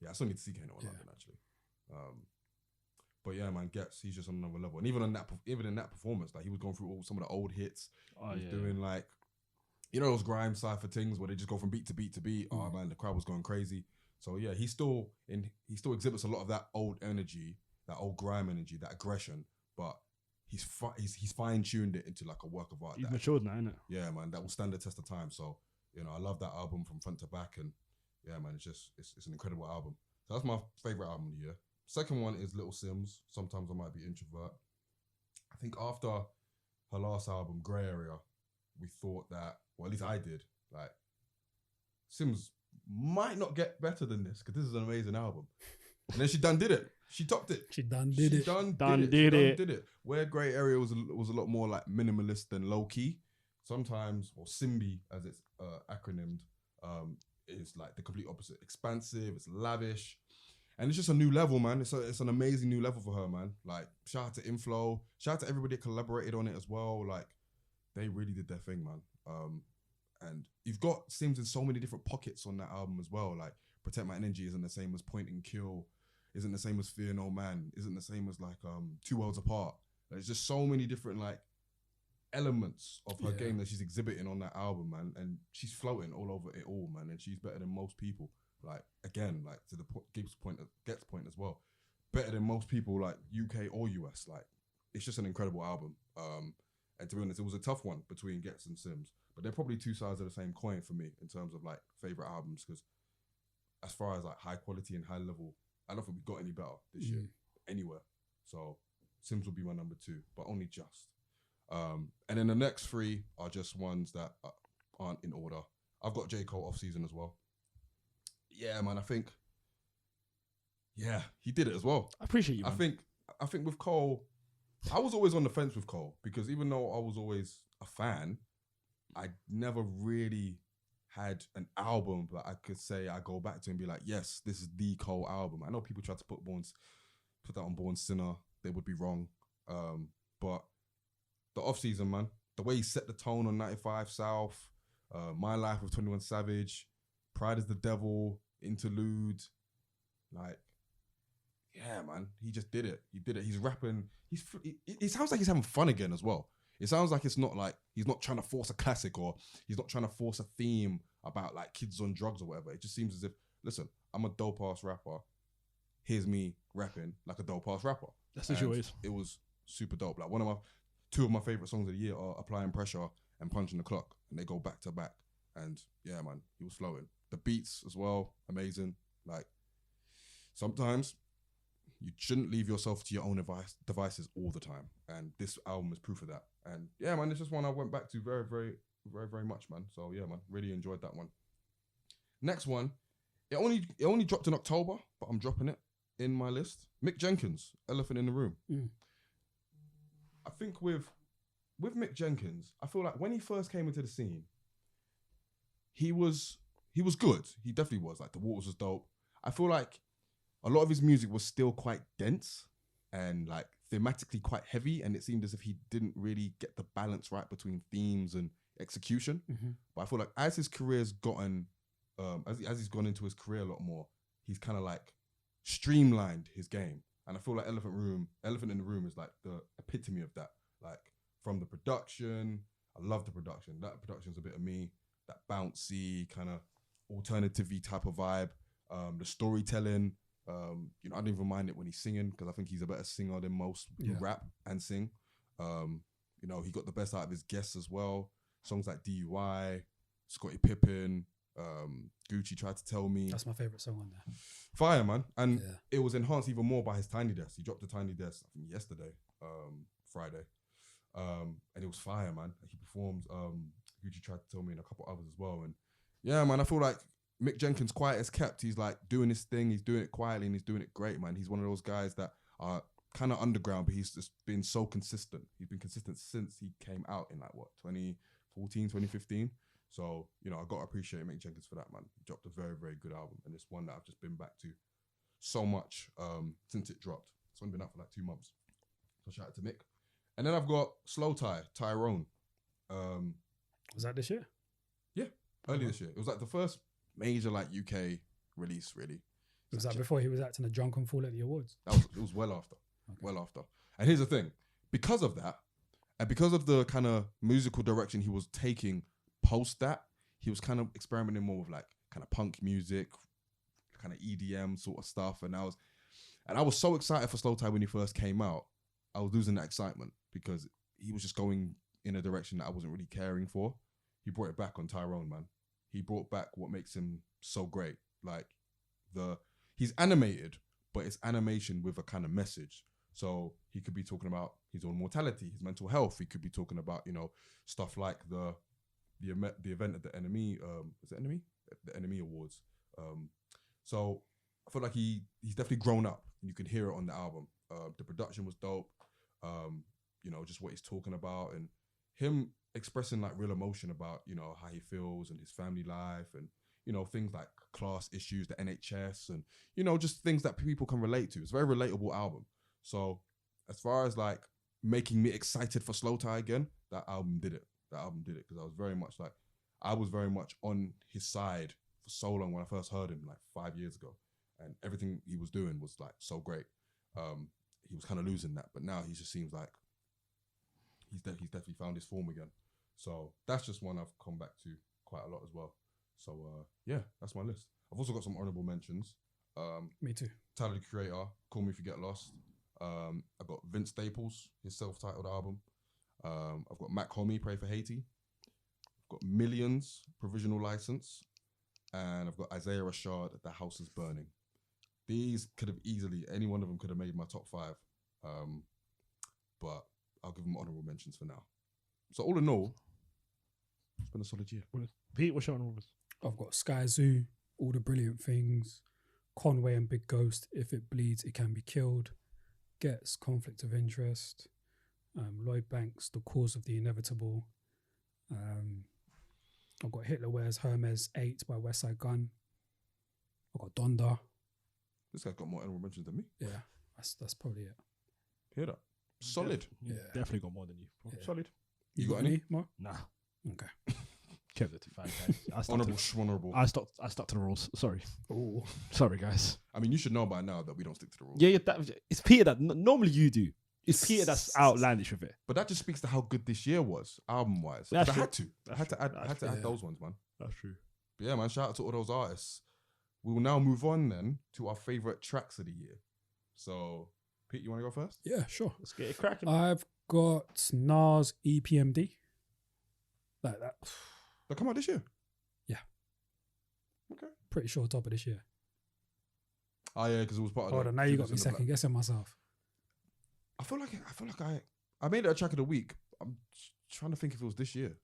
Yeah, I still need to see Kano in London actually. But yeah, man, he's just on another level. And even in that performance, like he was going through some of the old hits. He was doing like, those grime cypher things where they just go from beat to beat to beat. Oh man, the crowd was going crazy. So yeah, he still exhibits a lot of that old energy, that old grime energy, that aggression. But he's fine tuned it into like a work of art. He's matured now, isn't it? Yeah, man, that will stand the test of time. So I love that album from front to back, and yeah, man, it's an incredible album. So that's my favorite album of the year. Second one is Little Sims. Sometimes I might be introvert. I think after her last album, Grey Area, we thought that, well, at least I did, like, Sims might not get better than this because this is an amazing album. And then she done did it. She topped it. She done did it. Done did it. Where Grey Area was a lot more like minimalist than low key. Sometimes, or SIMBI as it's acronymed, is like the complete opposite. Expansive, it's lavish. And it's just a new level, man. It's an amazing new level for her, man. Like, shout out to Inflow. Shout out to everybody that collaborated on it as well. Like, they really did their thing, man. And you've got Sims in so many different pockets on that album as well. Like, Protect My Energy isn't the same as Point and Kill. Isn't the same as Fear No Man. Isn't the same as, like, Two Worlds Apart. There's just so many different, like, elements of her game that she's exhibiting on that album, man. And she's floating all over it all, man. And she's better than most people. Like, again, like to the Gets point as well. Better than most people, like UK or US. Like, it's just an incredible album. And to be honest, it was a tough one between Gets and Sims. But they're probably two sides of the same coin for me in terms of like favorite albums. Because as far as like high quality and high level, I don't think we got any better this year anywhere. So Sims will be my number 2, but only just. And then the next 3 are just ones that aren't in order. I've got J. Cole Off Season as well. Yeah, man, I think he did it as well. I appreciate you, man. I think with Cole, I was always on the fence with Cole because even though I was always a fan, I never really had an album that I could say I go back to and be like, yes, this is the Cole album. I know people tried to put that on Born Sinner. They would be wrong. But the Off Season, man, the way he set the tone on 95 South, My Life with 21 Savage, Pride is the Devil, Interlude, like, yeah, man, he just did it. He did it. He's rapping. It sounds like he's having fun again as well. It sounds like it's not like he's not trying to force a classic or he's not trying to force a theme about like kids on drugs or whatever. It just seems as if, listen, I'm a dope ass rapper. Here's me rapping like a dope ass rapper. That's the choice. It was super dope. Like 2 of my favorite songs of the year are Applying Pressure and Punching the Clock, and they go back to back. And yeah, man, he was flowing. The beats as well, amazing. Like, sometimes you shouldn't leave yourself to your own devices all the time. And this album is proof of that. And yeah, man, it's just one I went back to very, very, very, very much, man. So yeah, man, really enjoyed that one. Next one, it only dropped in October, but I'm dropping it in my list. Mick Jenkins, Elephant in the Room. I think with Mick Jenkins, I feel like when he first came into the scene, he was good. He definitely was. Like, The Waters was dope. I feel like a lot of his music was still quite dense and like thematically quite heavy, and it seemed as if he didn't really get the balance right between themes and execution. But I feel like as his career's gotten, as he's gone into his career a lot more, he's kind of like streamlined his game. And I feel like Elephant in the Room is like the epitome of that. Like, from the production, I love the production. That production's a bit of me. That bouncy kind of alternative-y type of vibe. The storytelling, you know, I don't even mind it when he's singing, because I think he's a better singer than most who rap and sing. You know, he got the best out of his guests as well. Songs like DUI, Scottie Pippen, Gucci Tried to Tell Me. That's my favourite song on there. Fire, man. And it was enhanced even more by his Tiny Desk. He dropped a Tiny Desk, I think yesterday, Friday. And it was fire, man. He performed Gucci Tried to Tell Me and a couple others as well. And yeah, man, I feel like Mick Jenkins, quiet as kept. He's like doing his thing. He's doing it quietly and he's doing it great, man. He's one of those guys that are kind of underground, but he's just been so consistent. He's been consistent since he came out in like, what, 2014, 2015. So, you know, I got to appreciate Mick Jenkins for that, man. He dropped a very, very good album. And it's one that I've just been back to so much since it dropped. It's only been out for like 2 months. So shout out to Mick. And then I've got Slow Tie, Tyrone. Was that this year? Yeah, early this year. It was like the first major like UK release, really. Was that before he was acting a drunken fool at the awards? It was well after. Okay. Well after. And here's the thing. Because of that, and because of the kind of musical direction he was taking post that, he was kind of experimenting more with like kind of punk music, kind of EDM sort of stuff. And I was so excited for Slow Tie when he first came out. I was losing that excitement because he was just going in a direction that I wasn't really caring for. He brought it back on Tyrone, man. He brought back what makes him so great. Like, he's animated, but it's animation with a kind of message. So he could be talking about his own mortality, his mental health. He could be talking about, you know, stuff like the event at the Enemy, is it Enemy? The Enemy Awards. So I feel like he's definitely grown up, and you can hear it on the album. The production was dope. You know, just what he's talking about and him expressing like real emotion about, you know, how he feels and his family life and, you know, things like class issues, the NHS and, you know, just things that people can relate to. It's a very relatable album. So as far as like making me excited for Slow Tie again, that album did it. Because I was very much on his side for so long when I first heard him like 5 years ago, and everything he was doing was like so great. He was kind of losing that, but now he just seems like he's definitely found his form again. So that's just one I've come back to quite a lot as well. So yeah, that's my list. I've also got some honourable mentions. Me too. Tyler, the Creator, Call Me If You Get Lost. I've got Vince Staples, his self-titled album. I've got Matt Comey, Pray for Haiti. I've got Millions, Provisional License. And I've got Isaiah Rashad, The House is Burning. These could have easily, any one of them could have made my top 5. But I'll give them honourable mentions for now. So all in all, it's been a solid year. Pete, what's your honourables? I've got Sky Zoo, All the Brilliant Things, Conway and Big Ghost, If It Bleeds, It Can Be Killed, Gets, Conflict of Interest, Lloyd Banks, The Cause of the Inevitable. I've got Hitler Wears Hermes 8 by West Side Gun. I've got Donda. This guy's got more honourable mentions than me. Yeah, that's probably it. Hear that? Solid. Yeah. Definitely got more than you. Yeah. Solid. You got any more? Nah. Okay. Kept it to 5, guys. Honourable. I stuck to the rules. Sorry. Oh. Sorry, guys. I mean, you should know by now that we don't stick to the rules. Yeah, it's Peter that normally you do. It's Peter that's outlandish with it. But that just speaks to how good this year was, album-wise. That's I true. had to add those ones, man. That's true. But yeah, man, shout out to all those artists. We will now move on then to our favourite tracks of the year. So, Pete, you want to go first? Yeah, sure. Let's get it cracking. I've got Nas EPMD. Like that. They come out this year. Pretty sure top of this year. Oh yeah, because it was part of. Hold the on, now you got Judas me and the second Black. guessing myself. I feel like I made it a track of the week. I'm trying to think if it was this year.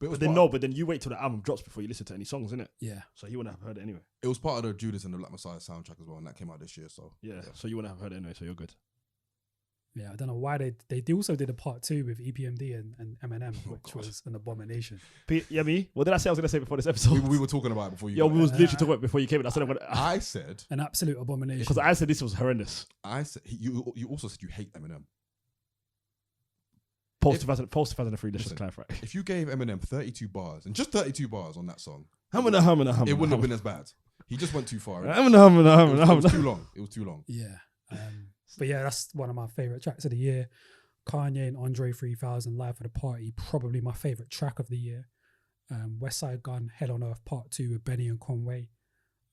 But then you wait till the album drops before you listen to any songs, innit? Yeah. So you wouldn't have heard it anyway. It was part of the Judas and the Black Messiah soundtrack as well, and that came out this year. So Yeah. So you wouldn't have heard it anyway. So you're good. Yeah, I don't know why they also did a part 2 with EPMD and Eminem, which was an abomination. Yeah, me. What did I say? I was gonna say before this episode. we were talking about it before you. Yo, got we was there. literally talking about it before you came in. I said I said An absolute abomination. because I said this was horrendous. I said you also said you hate Eminem. Post 2003. Let's just Listen, clarify. If you gave Eminem 32 bars and just 32 bars on that song, It it wouldn't have been as bad. He just went too far. It was too long. It was too long. Yeah. But yeah, that's one of my favorite tracks of the year. Kanye and Andre 3000, Live for the Party, probably my favorite track of the year. West Side Gun, Hell on Earth Part 2 with Benny and Conway.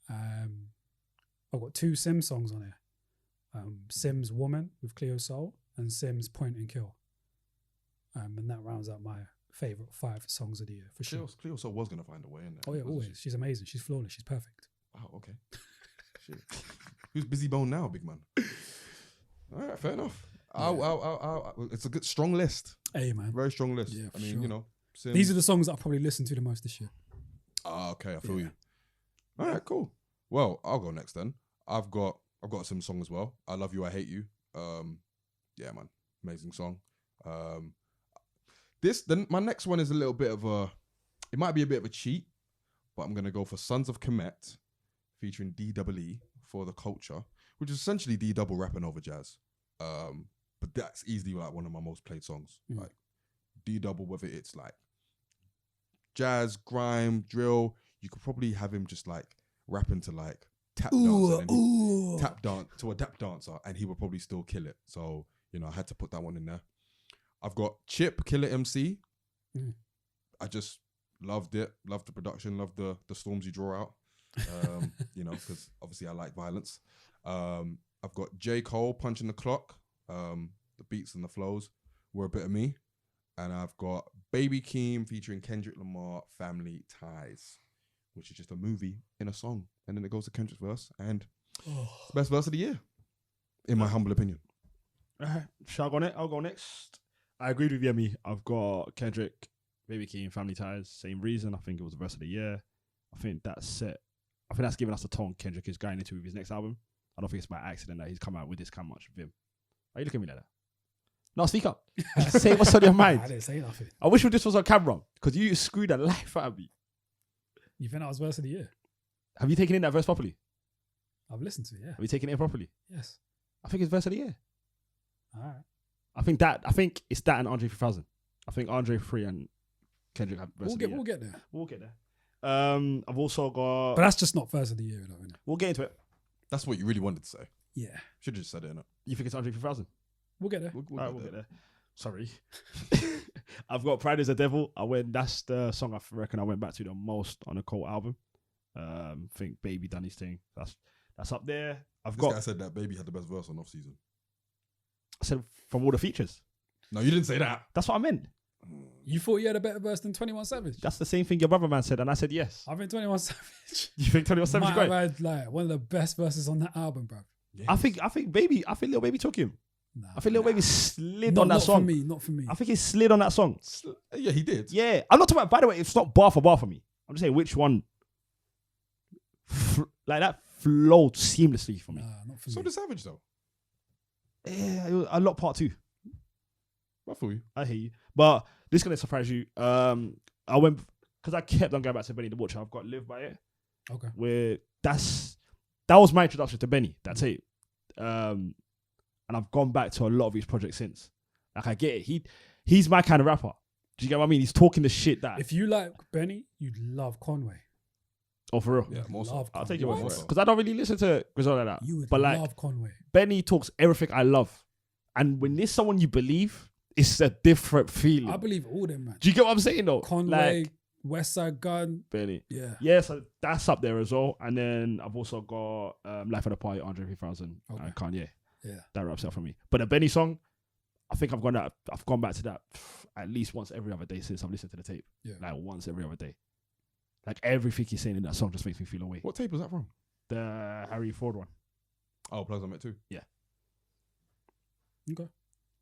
I've got 2 Sims songs on here. Sims Woman with Cleo Soul and Sims Point and Kill. And that rounds out my favorite 5 songs of the year for sure. Cleo Soul was gonna find a way in there. Oh yeah, always. She's amazing. She's flawless. She's perfect. Wow. Okay. Shit. Who's Busy Bone now, big man? All right, fair enough. It's a good, strong list. Hey man, Very strong list. Yeah, I for mean, sure. you know, Sims. these are the songs that I probably listened to the most this year. Ah, okay, I feel Yeah. you. All right, cool. Well, I'll go next then. I've got some song as well. I Love You, I Hate You. Yeah, man, amazing song. My next one is a little bit of it might be a bit of a cheat, but I'm gonna go for Sons of Comet, featuring D-double-E for the Culture, which is essentially D-double rapping over jazz. But that's easily like one of my most played songs. Mm. Like D-double, whether it's like jazz, grime, drill, you could probably have him just like rapping to like tap dance to a tap dancer, and he would probably still kill it. So, you know, I had to put that one in there. I've got Chip, Killer MC. Mm. I just loved it. Loved the production. Loved the storms you draw out. You know, because obviously I like violence. I've got J. Cole, Punching the Clock. The beats and the flows were a bit of me. And I've got Baby Keem featuring Kendrick Lamar, Family Ties, which is just a movie in a song. And then it goes to Kendrick's verse, and it's the best verse of the year, in my humble opinion. Shall I go next? I'll go next. I agreed with Yemi. I've got Kendrick, Baby Keem, Family Ties. Same reason. I think it was the verse of the year. I think that's giving us the tone Kendrick is going into with his next album. I don't think it's by accident that he's come out with this kind of much vim. Why are you looking at me like that? No, speak up. Say what's on your mind. I didn't say nothing. I wish this was on camera because you screwed the life out of me. You think that was verse of the year? Have you taken in that verse properly? I've listened to it, yeah. Have you taken it in properly? Yes. I think it's verse of the year. All right. I think it's that and Andre 3000. I think Andre 3 and Kendrick have verse of the year. We'll get there. We'll get there. I've also got. But that's just not verse of the year, though, isn't it? We'll get into it. That's what you really wanted to say. Yeah. Should have just said it, innit? You think it's Andre 3000? We'll get there. We'll get there. Sorry. I've got Pride is the Devil. That's the song I reckon I went back to the most on the Cole album. Think Baby done his thing. That's up there. This guy said that Baby had the best verse on Off Season. I said from all the features. No, you didn't say that. That's what I meant. You thought you had a better verse than 21 Savage? That's the same thing your brother man said, and I said yes. I think 21 Savage You think 21 Savage might is have great? had like one of the best verses on that album, bro. Yes. I think Lil Baby took him. Nah, I think Lil Baby slid not, on that not song. Not for me. I think he slid on that song. Yeah, he did. Yeah. I'm not talking about, by the way, it's not bar for bar for me. I'm just saying which one like that flowed seamlessly for me. Nah, not for So me. did Savage though. Yeah, it was a lot part 2. I feel you. I hear you. But this is going to surprise you. I went, because I kept on going back to Benny the Butcher. I've got Live by It. Okay. Where that was my introduction to Benny. That's it. And I've gone back to a lot of his projects since. Like, I get it. He's my kind of rapper. Do you get what I mean? He's talking the shit that. If you like Benny, you'd love Conway. Oh, for real? Yeah, more so. Love I'll take Conway. your word What? for it. Because I don't really listen to Griselda like that. You would But like, love Conway. Benny talks everything I love. And when there's someone you believe, it's a different feeling. I believe all them, man. Do you get what I'm saying though? Conway, Like, West Side Gun. Benny. Yeah. Yeah, so that's up there as well. And then I've also got Life of the Party, Andre 3000, Okay. and Kanye. Yeah. That wraps up for me. But the Benny song, I think I've gone back to that at least once every other day since I've listened to the tape. Yeah. Like once every other day. Like everything he's saying in that song just makes me feel away. What tape was that from? The Harry Ford one. Oh, Plaza Met 2. Yeah. Okay.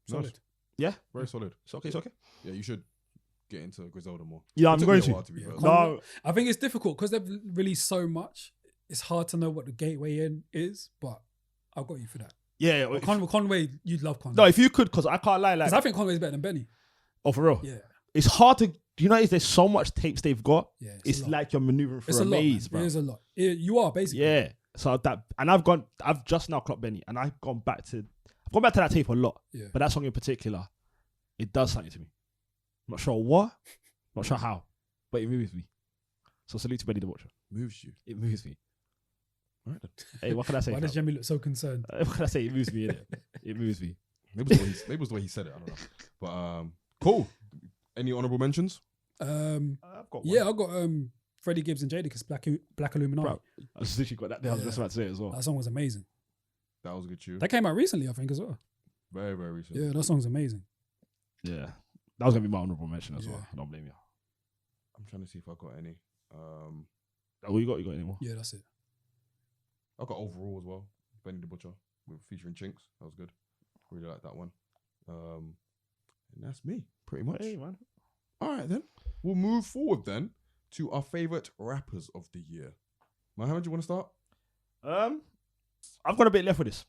Solid. Nice. Yeah. Very solid. It's okay. It's okay. Yeah, you should get into Griselda more. Yeah, It I'm took going me a to. while, be Yeah, fair. No. I think it's difficult because they've released so much. It's hard to know what the gateway in is, but I've got you for that. Yeah. Well, Conway, you'd love Conway. No, if you could, because I can't lie. Like, Because I think Conway's better than Benny. oh, for real. Yeah. It's hard to. You know, there's so much tapes they've got. Yeah. It's a lot. like you're maneuvering It's through a a lot, maze, man. bro. It is a lot. You are, basically. Yeah. So that, and I've just now clocked Benny, and I've gone back to that tape a lot. Yeah. But that song in particular, it does something to me. Not sure what, not sure how, but it moves me. So salute to Benny the Watcher. Moves you. It moves me. All right then. Hey, what can I say? Why does fam? Jemmy look so concerned? What can I say? It moves me, innit? It moves me. Maybe it was the way he said it. I don't know. But cool. Any honourable mentions? I've got one. Yeah, I got Freddie Gibbs and Jadakiss, Black Illuminati. Bro, I just literally got that there. I was just about to say it as well. That song was amazing. That was a good tune. That came out recently, I think, as well. Very, very recent. Yeah, that song's amazing. Yeah. That was going to be my honourable mention as Yeah. well. I don't blame you. I'm trying to see if I got any. Oh, you got any more? Yeah, that's it. I got Overall as well. Benny the Butcher with featuring Chinks. That was good. Really like that one. And that's me, pretty much. Hey, man. All right, then. We'll move forward then to our favourite rappers of the year. Mohammed, do you want to start? I've got a bit left for this.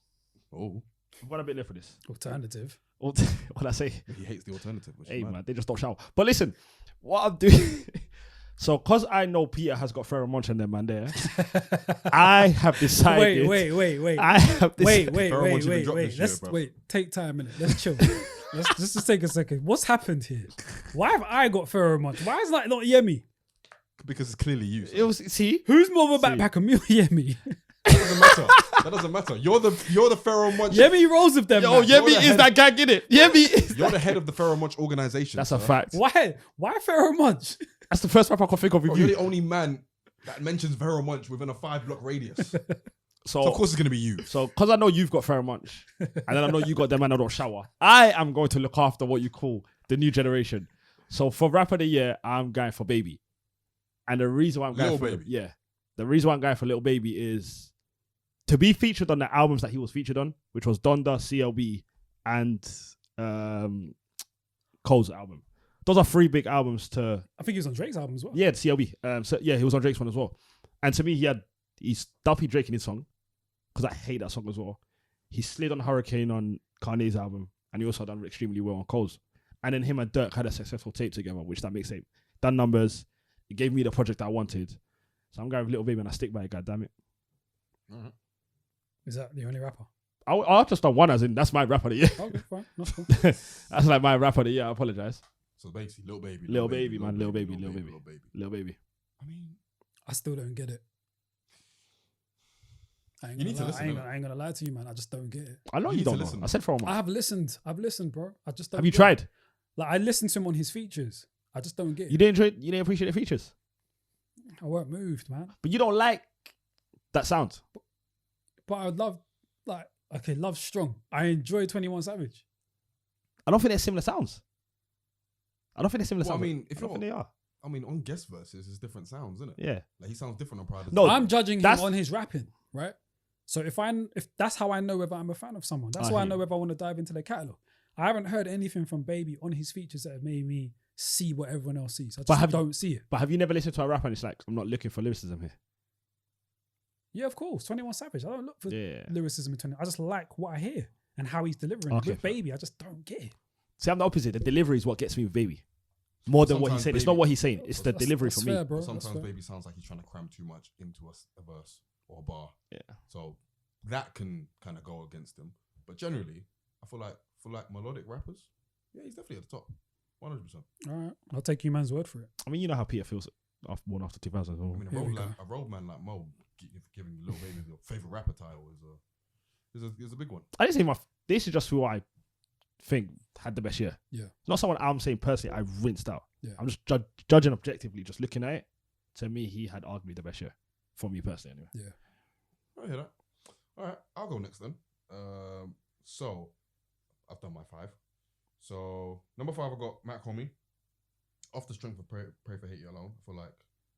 Oh, I've got a bit left for this. Alternative. What I say? he hates the alternative. Which Hey, is mad. man, they just don't shower. But listen, what I'm doing... So, because I know Peter has got Pharoah Monch and them, man, there, I have decided... Wait. I have decided... Pharoah Monch even dropped this Let's year, bruv. take time a minute. Let's chill. Let's just take a second. What's happened here? Why have I got Pharoah Monch? Why is that not Yemi? Because it's clearly you. It was... See? Who's more of a See. backpacker, me or Yemi? That doesn't matter. That doesn't matter. You're the Pharoah Monch. Yemi rolls with them. Yo, man. Yemi the is head- that gang, innit? Yemi is... You're the head of the Pharoah Monch organization. That's a sir. fact. Why Pharoah Monch? That's the first rap I can think of with Bro, you're you. the only man that mentions Pharoah Monch within a 5-block radius. So So, of course it's gonna be you. so because I know you've got Pharoah Monch, and then I know you got them and I don't shower, I am going to look after what you call the new generation. So for rap of the year, I'm going for Baby. And the reason why I'm going Lil for... Baby. Yeah. The reason why I'm going for Little Baby is to be featured on the albums that he was featured on, which was Donda, CLB, and Cole's album. Those are 3 big albums to... I think he was on Drake's album as well. Yeah, CLB. So yeah, he was on Drake's one as well. And to me, he's Duffy Drake in his song, because I hate that song as well. He slid on Hurricane on Kanye's album, and he also done extremely well on Cole's. And then him and Dirk had a successful tape together, which that mixtape done numbers. It gave me the project I wanted. So I'm going with Little Baby, and I stick by it. God damn it. Is that the only rapper? I just done one, as in that's my rap of the year. Okay, fine. That's cool. That's like my rap of the year. I apologize. So basically, Lil Baby. Lil Baby, man. Lil Baby. Lil Little Baby. I mean, I still don't get it. I ain't You gonna need to lie. listen, I ain't gonna lie to you, man. I just don't get it. I know You you need to don't know. listen. I said for a month. I've listened, bro. I just don't. Have you get tried? it. Like I listened to him on his features. I just don't get it. You didn't appreciate the features. I weren't moved, man. But you don't like that sound. But I would love, Love's strong. I enjoy 21 Savage. I don't think they're similar sounds. well, I sounds. mean, if I don't think they are. I mean, on guest verses, it's different sounds, isn't it? Yeah. Like he sounds different on Pride. No, I'm judging him that's- on his rapping, right? So if that's how I know whether I'm a fan of someone. That's I why I hear know you. whether I want to dive into their catalog. I haven't heard anything from Baby on his features that have made me see what everyone else sees. I just don't see it. But have you never listened to a rapper and it's like, I'm not looking for lyricism here? Yeah, of course. 21 Savage. I don't look for Yeah. lyricism in 21. I just like what I hear and how he's delivering. Okay, With Baby, I just don't get it. See, I'm the opposite. The delivery is what gets me with Baby. More than what he's Sometimes saying. It's Baby- not what he's saying. It's the That's- delivery that's for me. fair, bro. But That's sometimes fair. Baby sounds like he's trying to cram too much into a verse or a bar. Yeah. So that can kind of go against him. But generally, I feel like for like melodic rappers, yeah, he's definitely at the top. 100%. All right. I'll take you man's word for it. I mean, you know how Peter feels after 2000. I mean, Here we go. a road man like Mo giving Lil Baby the favorite rapper title is a big one. I didn't say this is just who I think had the best year. Yeah. It's not someone I'm saying personally I rinsed out. Yeah. I'm just judging objectively, just looking at it. To me, he had arguably the best year. For me personally, anyway. I hear that. All right, I'll go next then. So I've done my 5. So number 5, I got Matt Comey. Off the strength of Pray for Haiti alone, I feel like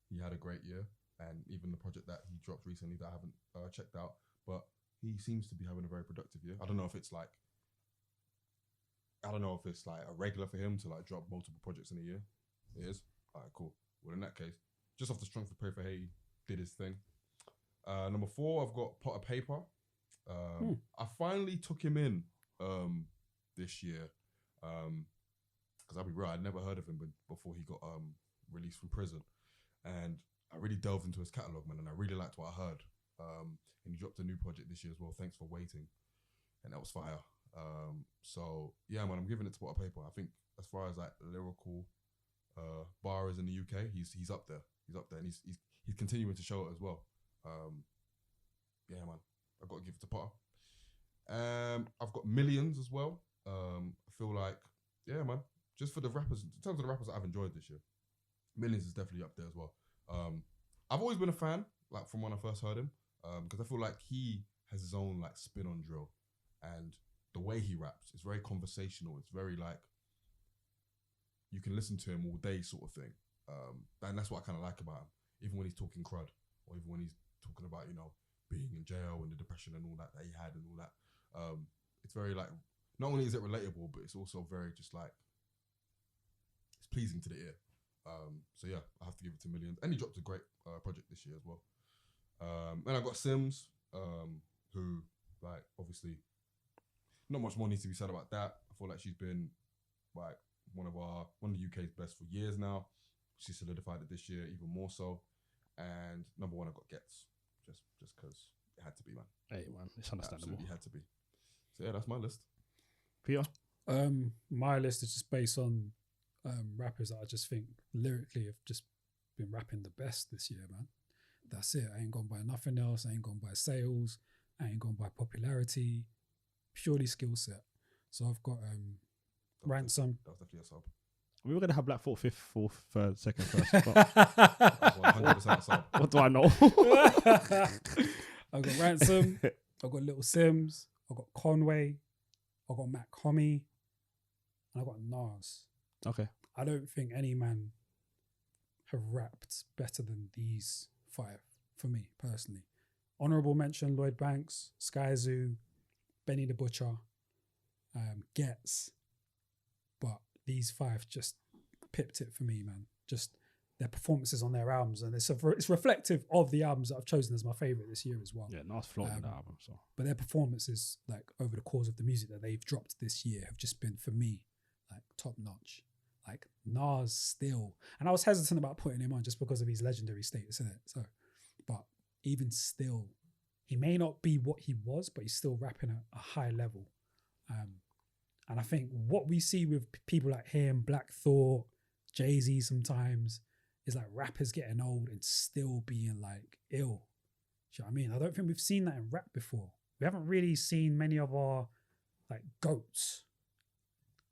he had a great year, and even the project that he dropped recently that I haven't checked out, but he seems to be having a very productive year. I don't know if it's like a regular for him to like drop multiple projects in a year. It is. All right, cool. Well, in that case, just off the strength of Pray for Haiti, did his thing. Number 4, I've got Pot of Paper. I finally took him in this year. Because I'll be real, I'd never heard of him before he got released from prison, and I really delved into his catalogue, man, and I really liked what I heard. And he dropped a new project this year as well. Thanks for Waiting, and that was fire. So yeah, man, I'm giving it to Pot of Paper. I think as far as like lyrical bars in the UK, he's up there. He's up there, and he's continuing to show it as well. Yeah, man, I've got to give it to Potter. I've got Millions as well. I feel like, yeah, man, just for the rappers, in terms of the rappers that I've enjoyed this year, Millions is definitely up there as well. I've always been a fan, like from when I first heard him, because I feel like he has his own like spin on drill, and the way he raps is very conversational. It's very like, you can listen to him all day sort of thing. And that's what I kind of like about him, even when he's talking crud, or even when he's talking about, you know, being in jail and the depression and all that he had and all that. It's very like, not only is it relatable, but it's also very just like, it's pleasing to the ear. So yeah, I have to give it to Millions. And he dropped a great project this year as well. And I've got Sims, who like, obviously, not much more needs to be said about that. I feel like she's been like one of the UK's best for years now. She solidified it this year even more so. And number 1, I got Gets, just because it had to be, man. Hey, man, it's understandable. Absolutely had to be. So yeah, that's my list. Peter? My list is just based on rappers that I just think lyrically have just been rapping the best this year, man. That's it. I ain't gone by nothing else. I ain't gone by sales. I ain't gone by popularity. Purely skill set. So I've got Ransom. That was definitely a sub. We were going to have Black Thought 5th, 4th, 3rd, 2nd, 1st. That was 100% a sub. What do I know? I've got Ransom. I've got Little Sims. I've got Conway. I've got Matt Comey. And I've got Nas. Okay. I don't think any man have rapped better than these 5 for me personally. Honourable mention: Lloyd Banks, Sky Zoo, Benny the Butcher, Gets. But these 5 just pipped it for me, man. Just their performances on their albums, and it's reflective of the albums that I've chosen as my favourite this year as well. Yeah, Nas flowed in that album. So, but their performances, like over the course of the music that they've dropped this year, have just been for me like top notch. Like Nas still, and I was hesitant about putting him on just because of his legendary status in it. So, but even still, he may not be what he was, but he's still rapping at a high level. And I think what we see with people like him, Black Thought, Jay-Z sometimes, is like rappers getting old and still being like ill. Do you know what I mean? I don't think we've seen that in rap before. We haven't really seen many of our like goats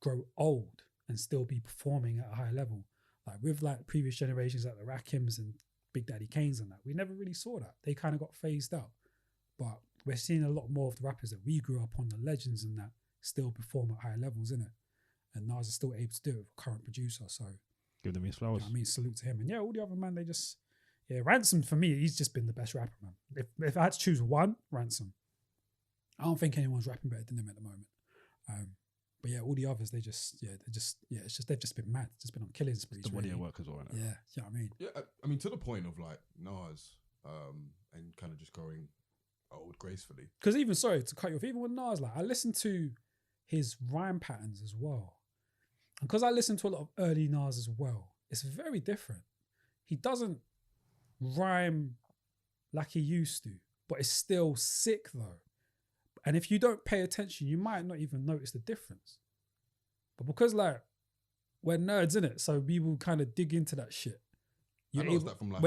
grow old and still be performing at a high level. Like with like previous generations like the Rakims and Big Daddy Kanes and that, we never really saw that. They kind of got phased out. But we're seeing a lot more of the rappers that we grew up on, the legends and that, still perform at high levels, innit? And Nas is still able to do it with a current producer. So give them his flowers. I mean, salute to him. And yeah, all the other man, they just, yeah, Ransom for me, he's just been the best rapper, man. If I had to choose one, Ransom. I don't think anyone's rapping better than him at the moment. But yeah, all the others, they've just been mad. Just been on killing sprees. The body of work as well, innit? Yeah, you know what I mean? Yeah, I mean, to the point of like Nas and kind of just growing old gracefully. Because even, sorry to cut you off, even with Nas, like I listened to his rhyme patterns as well. And because I listen to a lot of early Nas as well, it's very different. He doesn't rhyme like he used to, but it's still sick though. And if you don't pay attention, you might not even notice the difference. But because like we're nerds in it, so we will kind of dig into that shit. We're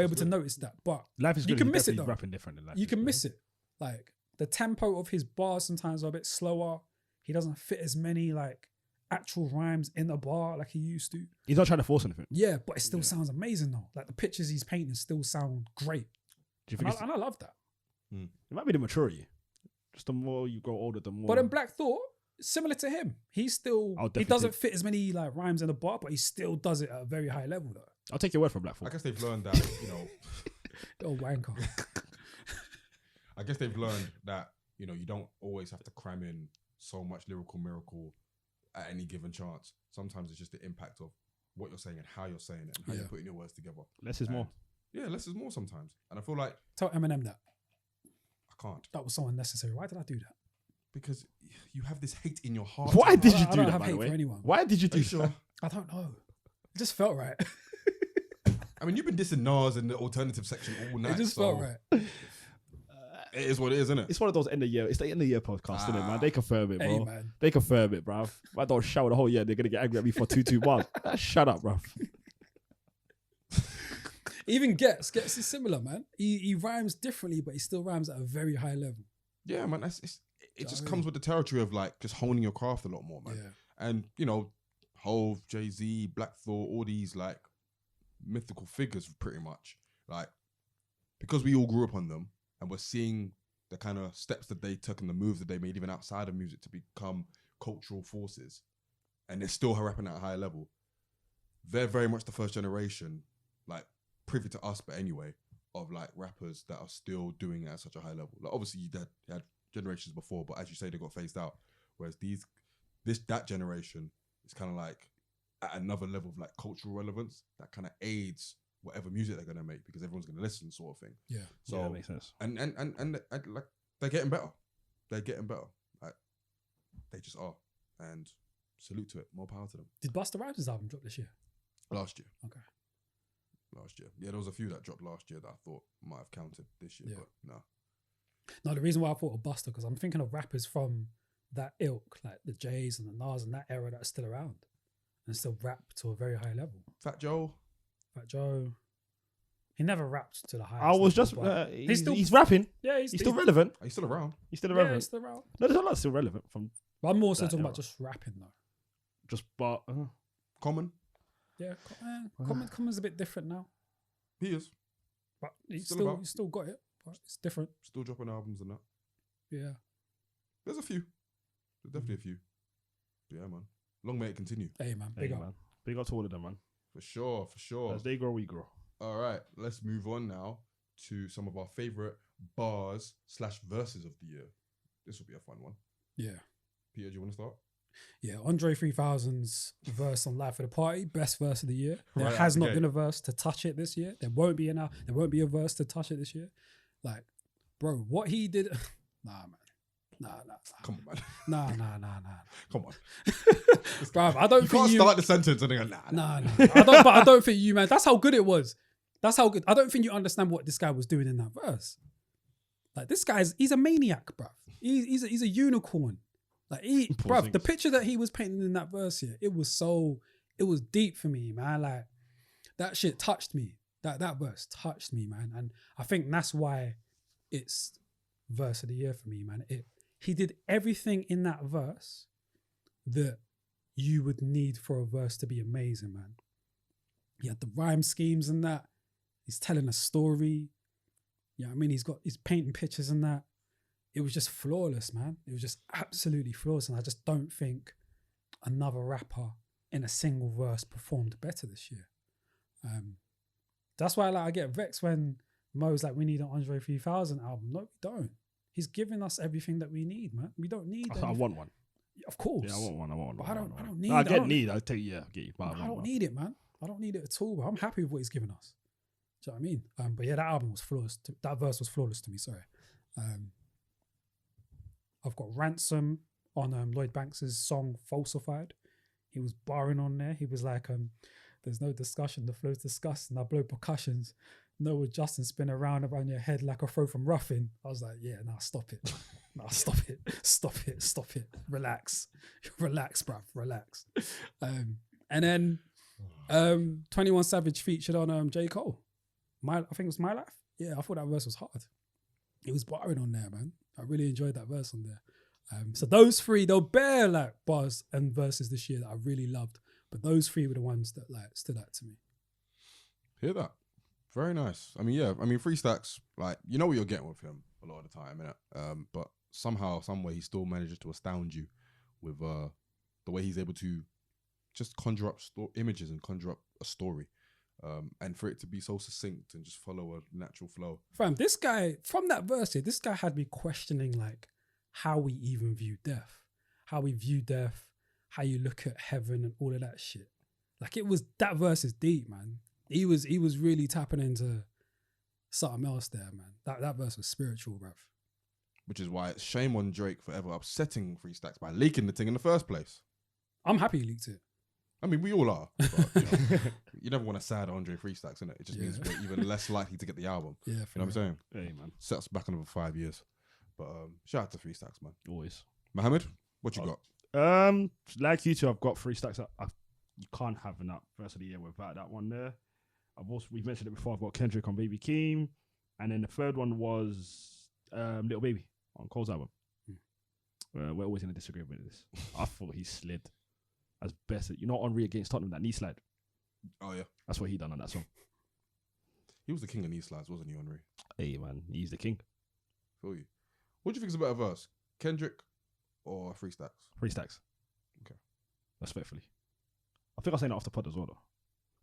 able to notice that, but Life is you good. can miss it though. Rapping different in life. You can miss it. Like the tempo of his bars sometimes are a bit slower. He doesn't fit as many like actual rhymes in a bar like he used to. He's not trying to force anything. Yeah, but it still sounds amazing though. Like the pictures he's painting still sound great. Do you think And I love that. it might be the maturity? Just the more you grow older, the more. But then Black Thought, similar to him. He's still I'll he definitely doesn't fit as many like rhymes in the bar, but he still does it at a very high level though. I'll take your word for Black I Thought. guess they've learned that, you know, Oh wanker. I guess they've learned that, you know, you don't always have to cram in so much lyrical miracle at any given chance. Sometimes it's just the impact of what you're saying and how you're saying it and how you're putting your words together. Less is more. Yeah, less is more sometimes. And I feel like Tell Eminem that. I can't. That was so unnecessary. Why did I do that? Because you have this hate in your heart. Why did you I do don't that, have by the hate way? for anyone. Why did you Are do you that? sure? I don't know. It just felt right. I mean, you've been dissing Nas in the alternative section all night. It just so felt right. It is what it is, isn't it? It's one of those end of year. It's the end of year podcast, isn't it, man? They confirm it, bro. Hey man. They confirm it, bruv. I don't shower the whole year. They're gonna get angry at me for 221. Shut up, bruv. Even Gets is similar, man. He rhymes differently, but he still rhymes at a very high level. Yeah, man. It just I mean? comes with the territory of like just honing your craft a lot more, man. Yeah. And you know, Hove, Jay-Z, Black Thought, all these like mythical figures, pretty much like because we all grew up on them and we're seeing the kind of steps that they took and the moves that they made, even outside of music, to become cultural forces, and they're still rapping at a high level. They're very much the first generation, like privy to us, but anyway, of like rappers that are still doing it at such a high level. Like obviously you had generations before, but as you say, they got phased out. Whereas that generation is kind of like at another level of like cultural relevance that kind of aids whatever music they're gonna make because everyone's gonna listen, sort of thing. Yeah. So Yeah, that makes sense. and like they're getting better. They're getting better. Like they just are. And salute to it. More power to them. Did Busta Rhymes' album drop this year? Last year. Okay. Last year. Yeah, there was a few that dropped last year that I thought might have counted this year, Yeah. but no. No, the reason why I thought of Busta because I'm thinking of rappers from that ilk, like the Jays and the Nas and that era that are still around and still rap to a very high level. Fat Joe. Fat Joe, he never rapped to the highest. I was level, just. but He's rapping. yeah, He's still relevant. Are you still around? He's still yeah, relevant. he's still around. No, there's a lot still relevant from But I'm more so That talking era. about just rapping though. just but. Common. Yeah, Common's a bit different now, He is. but Still about. he's still got it, but it's different. Still dropping albums and that. Yeah. There's a few. There's definitely a few. Yeah, man. Long may it continue. Hey man, Hey, big up. man. Big up to all of them, man. For sure, for sure. As they grow, we grow. All right, let's move on now to some of our favorite bars/verses of the year. This will be a fun one. Yeah. Peter, do you want to start? Yeah, Andre 3000's verse on Life of the Party, best verse of the year. There Right out has the not gate. been a verse to touch it this year. There won't be a verse to touch it this year. Like, bro, what he did, nah, man. Nah. Come on, man. Nah. Come on. Bruv, I don't You think can't you. start the sentence and then go, nah. Nah. I don't think you, man. That's how good it was. That's how good. I don't think you understand what this guy was doing in that verse. Like, this he's a maniac, bruv. He's a unicorn. Like, Poor bruv, the things. picture that he was painting in that verse here, it was deep for me, man. Like, that shit touched me. That verse touched me, man. And I think that's why it's verse of the year for me, man. He did everything in that verse that you would need for a verse to be amazing, man. He had the rhyme schemes and that. He's telling a story. You know what I mean? He's painting pictures and that. It was just flawless, man. It was just absolutely flawless. And I just don't think another rapper in a single verse performed better this year. That's why I get vexed when Mo's like, we need an Andre 3000 album. No, we don't. He's giving us everything that we need, man. We don't need I want one. Of course. Yeah, I want one. But I don't need No, I it. get need. I take yeah, get you. But I don't need it, man. I don't need it at all. But I'm happy with what he's given us. Do you know what I mean? But yeah, that album was flawless. That verse was flawless to me. Sorry. I've got Ransom on Lloyd Banks's song Falsified. He was barring on there. He was like, there's no discussion. The flow's discussed and I blow percussions. No adjusting, spin around your head like a throw from Ruffin. I was like, yeah, nah, stop it. Nah, stop it. Relax, bruv, relax. And then 21 Savage featured on J. Cole. I think it was My Life. Yeah, I thought that verse was hard. It was barring on there, man. I really enjoyed that verse on there. So those three, they'll bear like bars and verses this year that I really loved. But those three were the ones that like stood out to me. Hear that? Very nice. I mean, yeah. I mean, Free Stacks, like, you know what you're getting with him a lot of the time, innit? But somehow, some way, he still manages to astound you with the way he's able to just conjure up images and conjure up a story. And for it to be so succinct and just follow a natural flow. Fam, this guy, from that verse here, this guy had me questioning like how we even view death. How we view death, how you look at heaven and all of that shit. Like that verse is deep, man. He was really tapping into something else there, man. That verse was spiritual, bruv. Which is why it's shame on Drake for ever upsetting Free Stacks by leaking the thing in the first place. I'm happy he leaked it. I mean, we all are. But, you never want to sad Andre Free Stacks, innit? It just means we're even less likely to get the album. Yeah, you know what I'm saying? Hey, man. Set us back another 5 years. But shout out to Free Stacks, man. Always. Mohammed, what you got? Like you two, I've got 3 stacks. You can't have enough verse of the year without that one there. We've mentioned it before. I've got Kendrick on Baby Keem, and then the third one was Little Baby on Cole's album. We're always gonna disagree with this. I thought he slid as best. Henry against Tottenham, that knee slide. Oh yeah, that's what he done on that song. He was the king of knee slides, wasn't he, Henry? Hey man, he's the king. Feel you. What do you think is a better verse, Kendrick or 3 Stacks? 3 Stacks. Okay. Respectfully. I think I was saying that off the pod as well, though.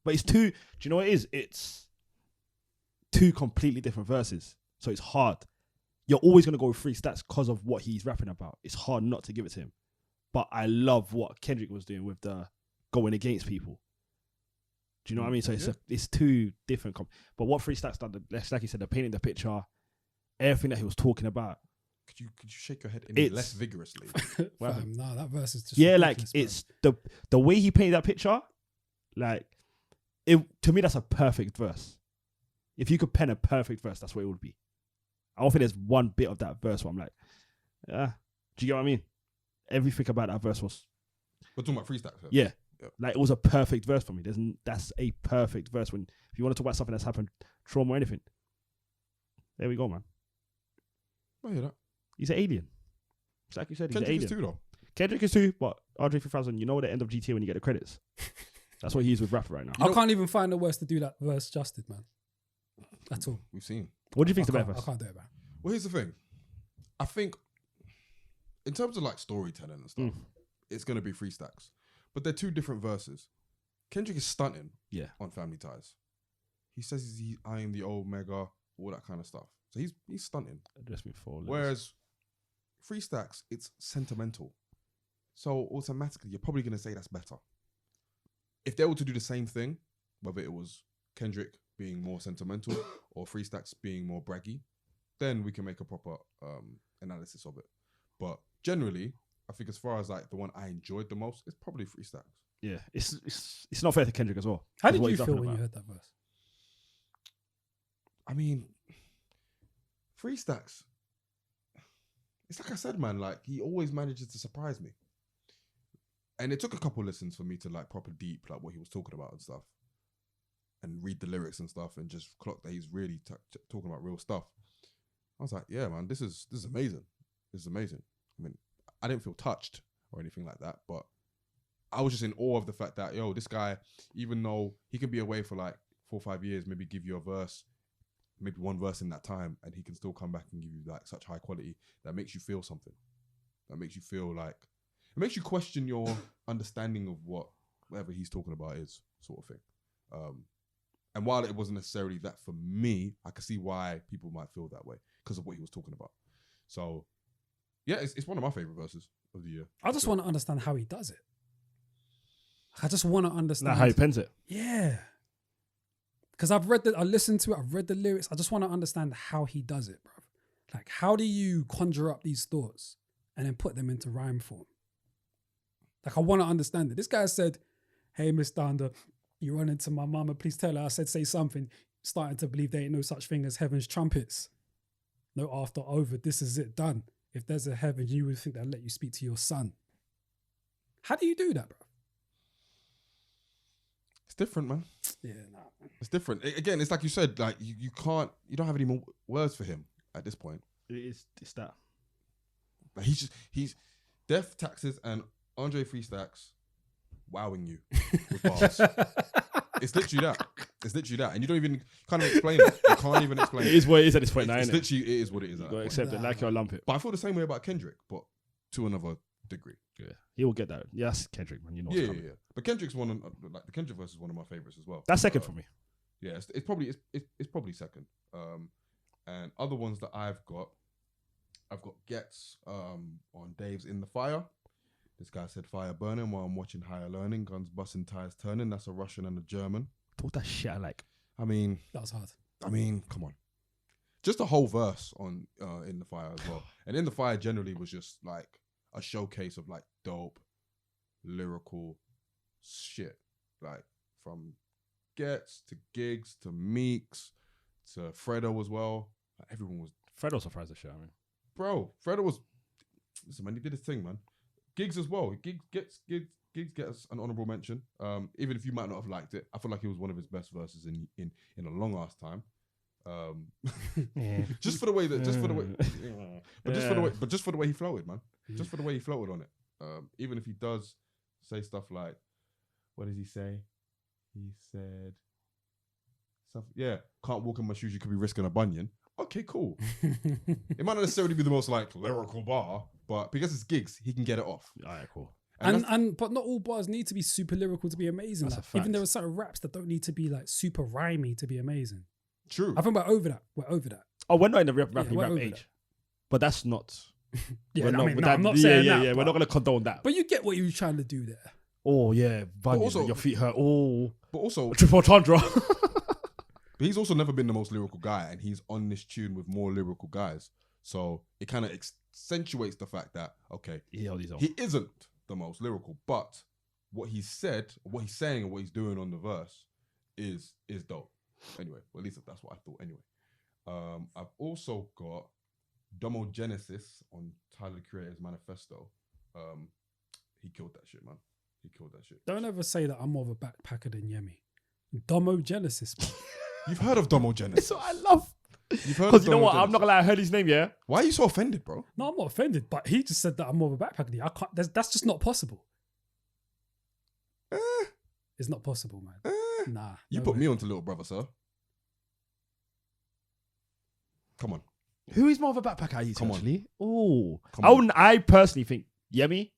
But it's two. Do you know what it is? It's 2 completely different verses. So it's hard. You're always going to go with 3 Stacks because of what he's rapping about. It's hard not to give it to him. But I love what Kendrick was doing with the going against people. Do you know what I mean? So it's 2 different. But what 3 Stacks done, like you said, the painting the picture, everything that he was talking about. Could you shake your head any less vigorously? No, that verse is just like it's the way he painted that picture. Like to me, that's a perfect verse. If you could pen a perfect verse, that's what it would be. I don't think there's one bit of that verse where I'm like, do you get what I mean? Everything about that verse was. We're talking about 3 Stacks. Yeah. Yep. Like it was a perfect verse for me. That's a perfect verse when if you want to talk about something that's happened, trauma or anything. There we go, man. I hear that. He's an alien. It's like you said, he's an alien. Kendrick is 2 though. Kendrick is 2, but RJ 3000, you know at the end of GTA when you get the credits. That's what he is with rap right now. I can't even find the words to do that verse justice, man. At all. We've seen. What do you think about verse? I can't do it, man. Well, here's the thing. I think in terms of like storytelling and stuff, it's going to be 3 Stacks. But they're 2 different verses. Kendrick is stunting on Family Ties. He says I am the Omega, all that kind of stuff. So he's stunting. Whereas 3 Stacks, it's sentimental. So automatically, you're probably going to say that's better. If they were to do the same thing, whether it was Kendrick being more sentimental or 3 Stacks being more braggy, then we can make a proper analysis of it. But generally, I think as far as like the one I enjoyed the most, it's probably 3 Stacks. Yeah, it's not fair to Kendrick as well. How did you feel when you heard that verse? I mean, 3 Stacks, it's like I said, man, like he always manages to surprise me. And it took a couple listens for me to like proper deep, like what he was talking about and stuff. And read the lyrics and stuff and just clock that he's really talking about real stuff. I was like, yeah, man, this is amazing. This is amazing. I mean, I didn't feel touched or anything like that, but I was just in awe of the fact that, this guy, even though he can be away for like 4 or 5 years, maybe give you a verse, maybe 1 verse in that time, and he can still come back and give you like such high quality that makes you feel something. That makes you feel like, it makes you question your understanding of whatever he's talking about is, sort of thing. And while it wasn't necessarily that for me, I could see why people might feel that way because of what he was talking about. So, yeah, it's one of my favorite verses of the year. I just want to understand how he does it. I just want to understand. Like how he pens it. Yeah. Because I listened to it, I've read the lyrics. I just want to understand how he does it, bro. Like, how do you conjure up these thoughts and then put them into rhyme form? Like, I want to understand it. This guy said, hey, Miss Danda, you run into my mama, please tell her I said say something. Starting to believe there ain't no such thing as heaven's trumpets. No after over, this is it, done. If there's a heaven, you would think they'll let you speak to your son. How do you do that, bro? It's different, man. Yeah, nah. It's different. Again, it's like you said, like you don't have any more words for him at this point. It's that. Like he's Death, Taxes, and Andre 3 Stacks wowing you with bars. It's literally that. It's literally that. And you can't even explain it. You can't even explain it. It is what it is at this point now, It's innit? literally, it is what it is. You got to accept it like you're a lumpet. But I feel the same way about Kendrick, but to another degree. Yeah, he will get that. Yeah, that's Kendrick, man. You know. Yeah. But Kendrick's one, like the Kendrick verse is one of my favorites as well. That's second for me. Yeah, it's probably second. And other ones that I've got Gets on Dave's In the Fire. This guy said fire burning while I'm watching Higher Learning, guns busting, tires turning. That's a Russian and a German. Talk that shit I like. I mean, That was hard. I mean, come on. Just a whole verse on In the Fire as well. And In the Fire generally was just like a showcase of like dope, lyrical shit. Like from Gets to Gigs to Meeks to Fredo as well. Like, everyone was... Fredo surprised the shit, I mean. Bro, Fredo was... Listen, man, he did his thing, man. Gigs as well. Gigs gets an honourable mention. Even if you might not have liked it, I feel like it was one of his best verses in a long ass time. Just for the way he floated, man. Just for the way he floated on it. Even if he does say stuff like, what does he say? He said, can't walk in my shoes, you could be risking a bunion. Okay, cool. It might not necessarily be the most like lyrical bar, but because it's Gigs, he can get it off. Alright, cool. But not all bars need to be super lyrical to be amazing. That's Like, a fact. even there are certain raps that don't need to be like super rhymey to be amazing. True. I think we're over that. We're over that. Oh, we're not in the rap we're over age. that. But that's not... Yeah, we're not, I'm not saying that. Yeah, we're not going to condone that. But you get what you were trying to do there. Oh, yeah. Bunions, also- your feet hurt. Oh. But also, Triple Chandra. but he's also never been the most lyrical guy, and he's on this tune with more lyrical guys. So it kind of accentuates the fact that, okay, He held his own. he isn't the most lyrical, but what he said, what he's saying, and what he's doing on the verse is dope. Anyway, well, at least that's what I thought. Anyway, I've also got Domo Genesis on Tyler the Creator's Manifesto. He killed that shit, man. He killed that shit. Don't ever say that I'm more of a backpacker than Yemi. Domo Genesis. You've heard of Domo Genesis? That's what I love. You've heard of Because you know Domo what? I'm not Genesis? going to lie, I heard his name, yeah? Why are you so offended, bro? No, I'm not offended, but he just said that I'm more of a backpacker than you. I can't. That's just not possible. It's not possible, man. Nah. You no put way. me onto Little Brother, sir. Come on. Who is more of a backpacker, I Come on. actually? Oh. Come on. I personally think Yemi,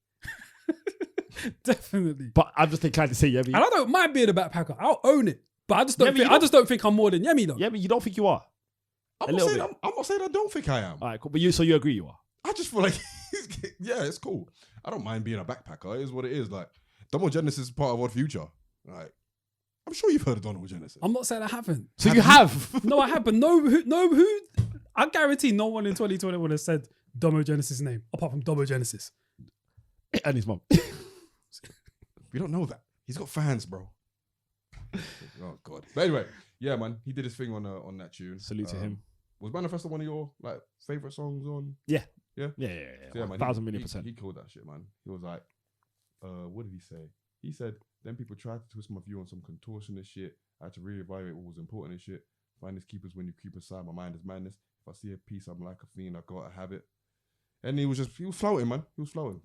Definitely. but I'm just inclined to say Yemi. And I don't mind being a backpacker. I'll own it. But I just don't Yemi, think. you I just don't think I'm more than Yemi though. Yemi, you don't think you are? I'm A not, little saying, bit. I'm not saying I don't think I am. All right, cool. But you agree you are? I just feel like, yeah, it's cool. I don't mind being a backpacker. It is what it is. Like, Domo Genesis is part of Odd Future. Like, I'm sure you've heard of Domo Genesis. I'm not saying I haven't. So you have? No, I have, but who? I guarantee no one in 2020 would have said Domo Genesis' name apart from Domo Genesis. And his mum. We don't know that. He's got fans, bro. Oh, God. But anyway, yeah, man. He did his thing on that tune. Salute to him. Was Manifesto one of your like favorite songs on? Yeah. Yeah? Yeah. So, yeah, man, 1,000,000,000%. He killed that shit, man. He was like, what did he say? He said, then people tried to twist my view on some contortionist shit. I had to reevaluate what was important and shit. Finders keepers when you creep aside, my mind is madness. If I see a piece, I'm like a fiend, I gotta have it. And he was floating, man. He was floating.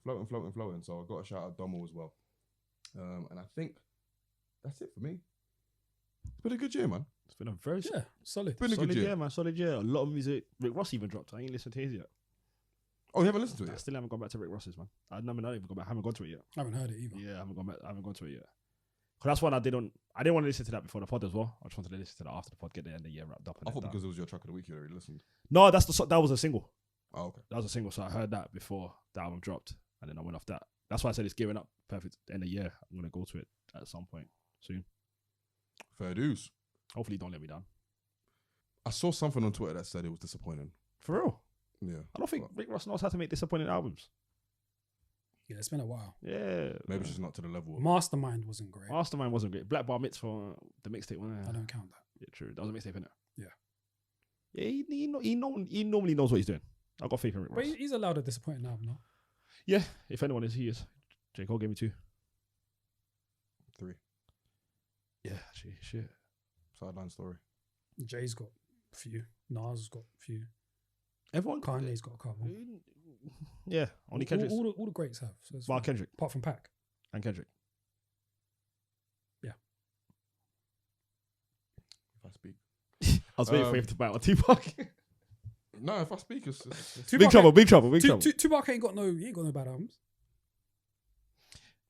So I got to shout out Domo as well. And I think that's it for me. It's been a good year, man. It's been a very Solid. Been a good solid year. year, man. Solid year. A lot of music. Rick Ross even dropped. I ain't listened to his yet. Oh, you haven't listened to it I yet? still haven't gone back to Rick Ross's, man. I haven't even gone back. I haven't gone to it yet. I haven't heard it either. Yeah, I haven't gone to it yet. Cause that's one I didn't want to listen to that before the pod as well. I just wanted to listen to that after the pod, get the end of the year wrapped up. And I thought then because it was your track of the week, you already listened. no, that was a single. Oh, okay. That was a single, so I heard that before the album dropped, and then I went off that. That's why I said it's gearing up. Perfect. End of the year. I'm gonna go to it at some point soon. Fair dues. Hopefully, don't let me down. I saw something on Twitter that said it was disappointing. For real. Yeah. I don't think Rick Ross knows how to make disappointing albums. Yeah, it's been a while. Yeah. Maybe it's just not to the level. Mastermind wasn't great. Mastermind wasn't great. Black Bar Mitzvah, the mixtape one. I don't count that. Yeah, true. That was a mixtape, innit? Yeah. Yeah, he normally knows what he's doing. I've got faith in Rick But Ross. he's allowed a disappointing album, no? Yeah, if anyone is, he is. J. Cole gave me 2. 3. Yeah, actually, shit. Sideline story. Jay's got a few. Nas has got a few. Everyone. Kanye's got a couple. Yeah, only Kendrick. All the greats have. So it's Bar fine. Kendrick Apart from Pac. and Kendrick. If I speak. I was waiting for him to bite on Tupac. No, if I speak, it's Big trouble. Tupac ain't got no bad albums.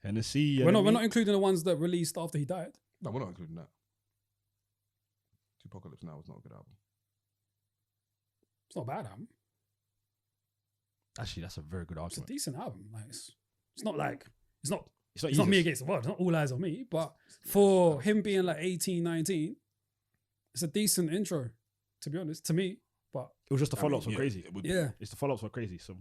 Hennessy. We're not including the ones that released after he died. No, we're not including that. Apocalypse Now is not a good album. It's not a bad album. Actually, that's a very good It's a argument. decent album. Like it's not like it's not It's not, it's not me against the world. It's not all eyes on me. But for him being like 18, 19, it's a decent intro, to be honest, to me. But It was just the follow-ups were crazy. It would yeah, It's the follow-ups were crazy. So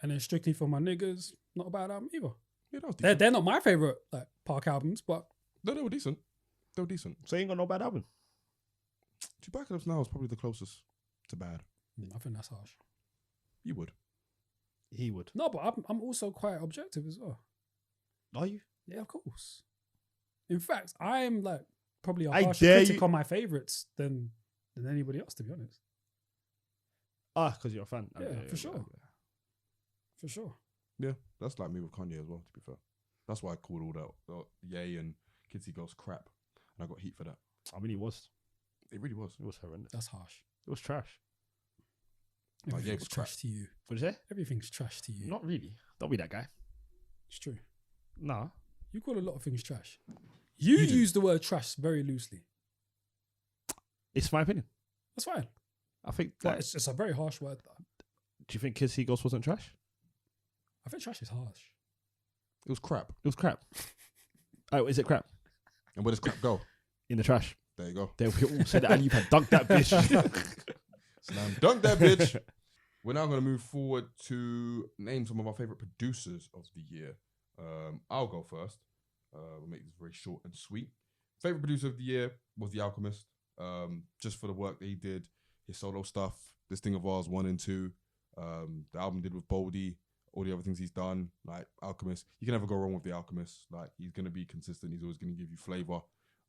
and then Strictly for My Niggas, not a bad album either. Yeah, that was decent. They're not my favorite like Park albums, but No, they were decent. They were decent. you ain't got no bad album. Apocalypse Now is probably the closest to bad. I think that's harsh. You would. He would. No, but I'm also quite objective as well. Are you? Yeah, of course. In fact, I'm like probably a I harsher dare critic you- on my favorites than anybody else, to be honest. Because you're a fan. Yeah, for sure. For sure. Yeah, that's like me with Kanye as well, to be fair. That's why I called all that Ye and Kids See Girls crap. And I got heat for that. I mean, it was It really was. horrendous. That's harsh. It was trash. Like, yeah, it Everything's was trash to you. What did you say? Everything's trash to you. Not really. Don't be that guy. It's true. Nah. You call a lot of things trash. You You do. use the word trash very loosely. It's my opinion. That's fine. I think But that. it's a very harsh word. Do you think Kids See Ghosts wasn't trash? I think trash is harsh. It was crap. It was crap. Oh, is it crap? And where does crap go? In the trash. There you go. They all said that and you had dunked that bitch. Slam dunk that bitch. We're now going to move forward to name some of our favorite producers of the year. I'll go first. We'll make this very short and sweet. Favorite producer of the year was The Alchemist. Just for the work that he did, his solo stuff, This Thing of Ours 1 and 2, the album did with Boldy, all the other things he's done, like Alchemist. You can never go wrong with The Alchemist. Like, he's going to be consistent. He's always going to give you flavor.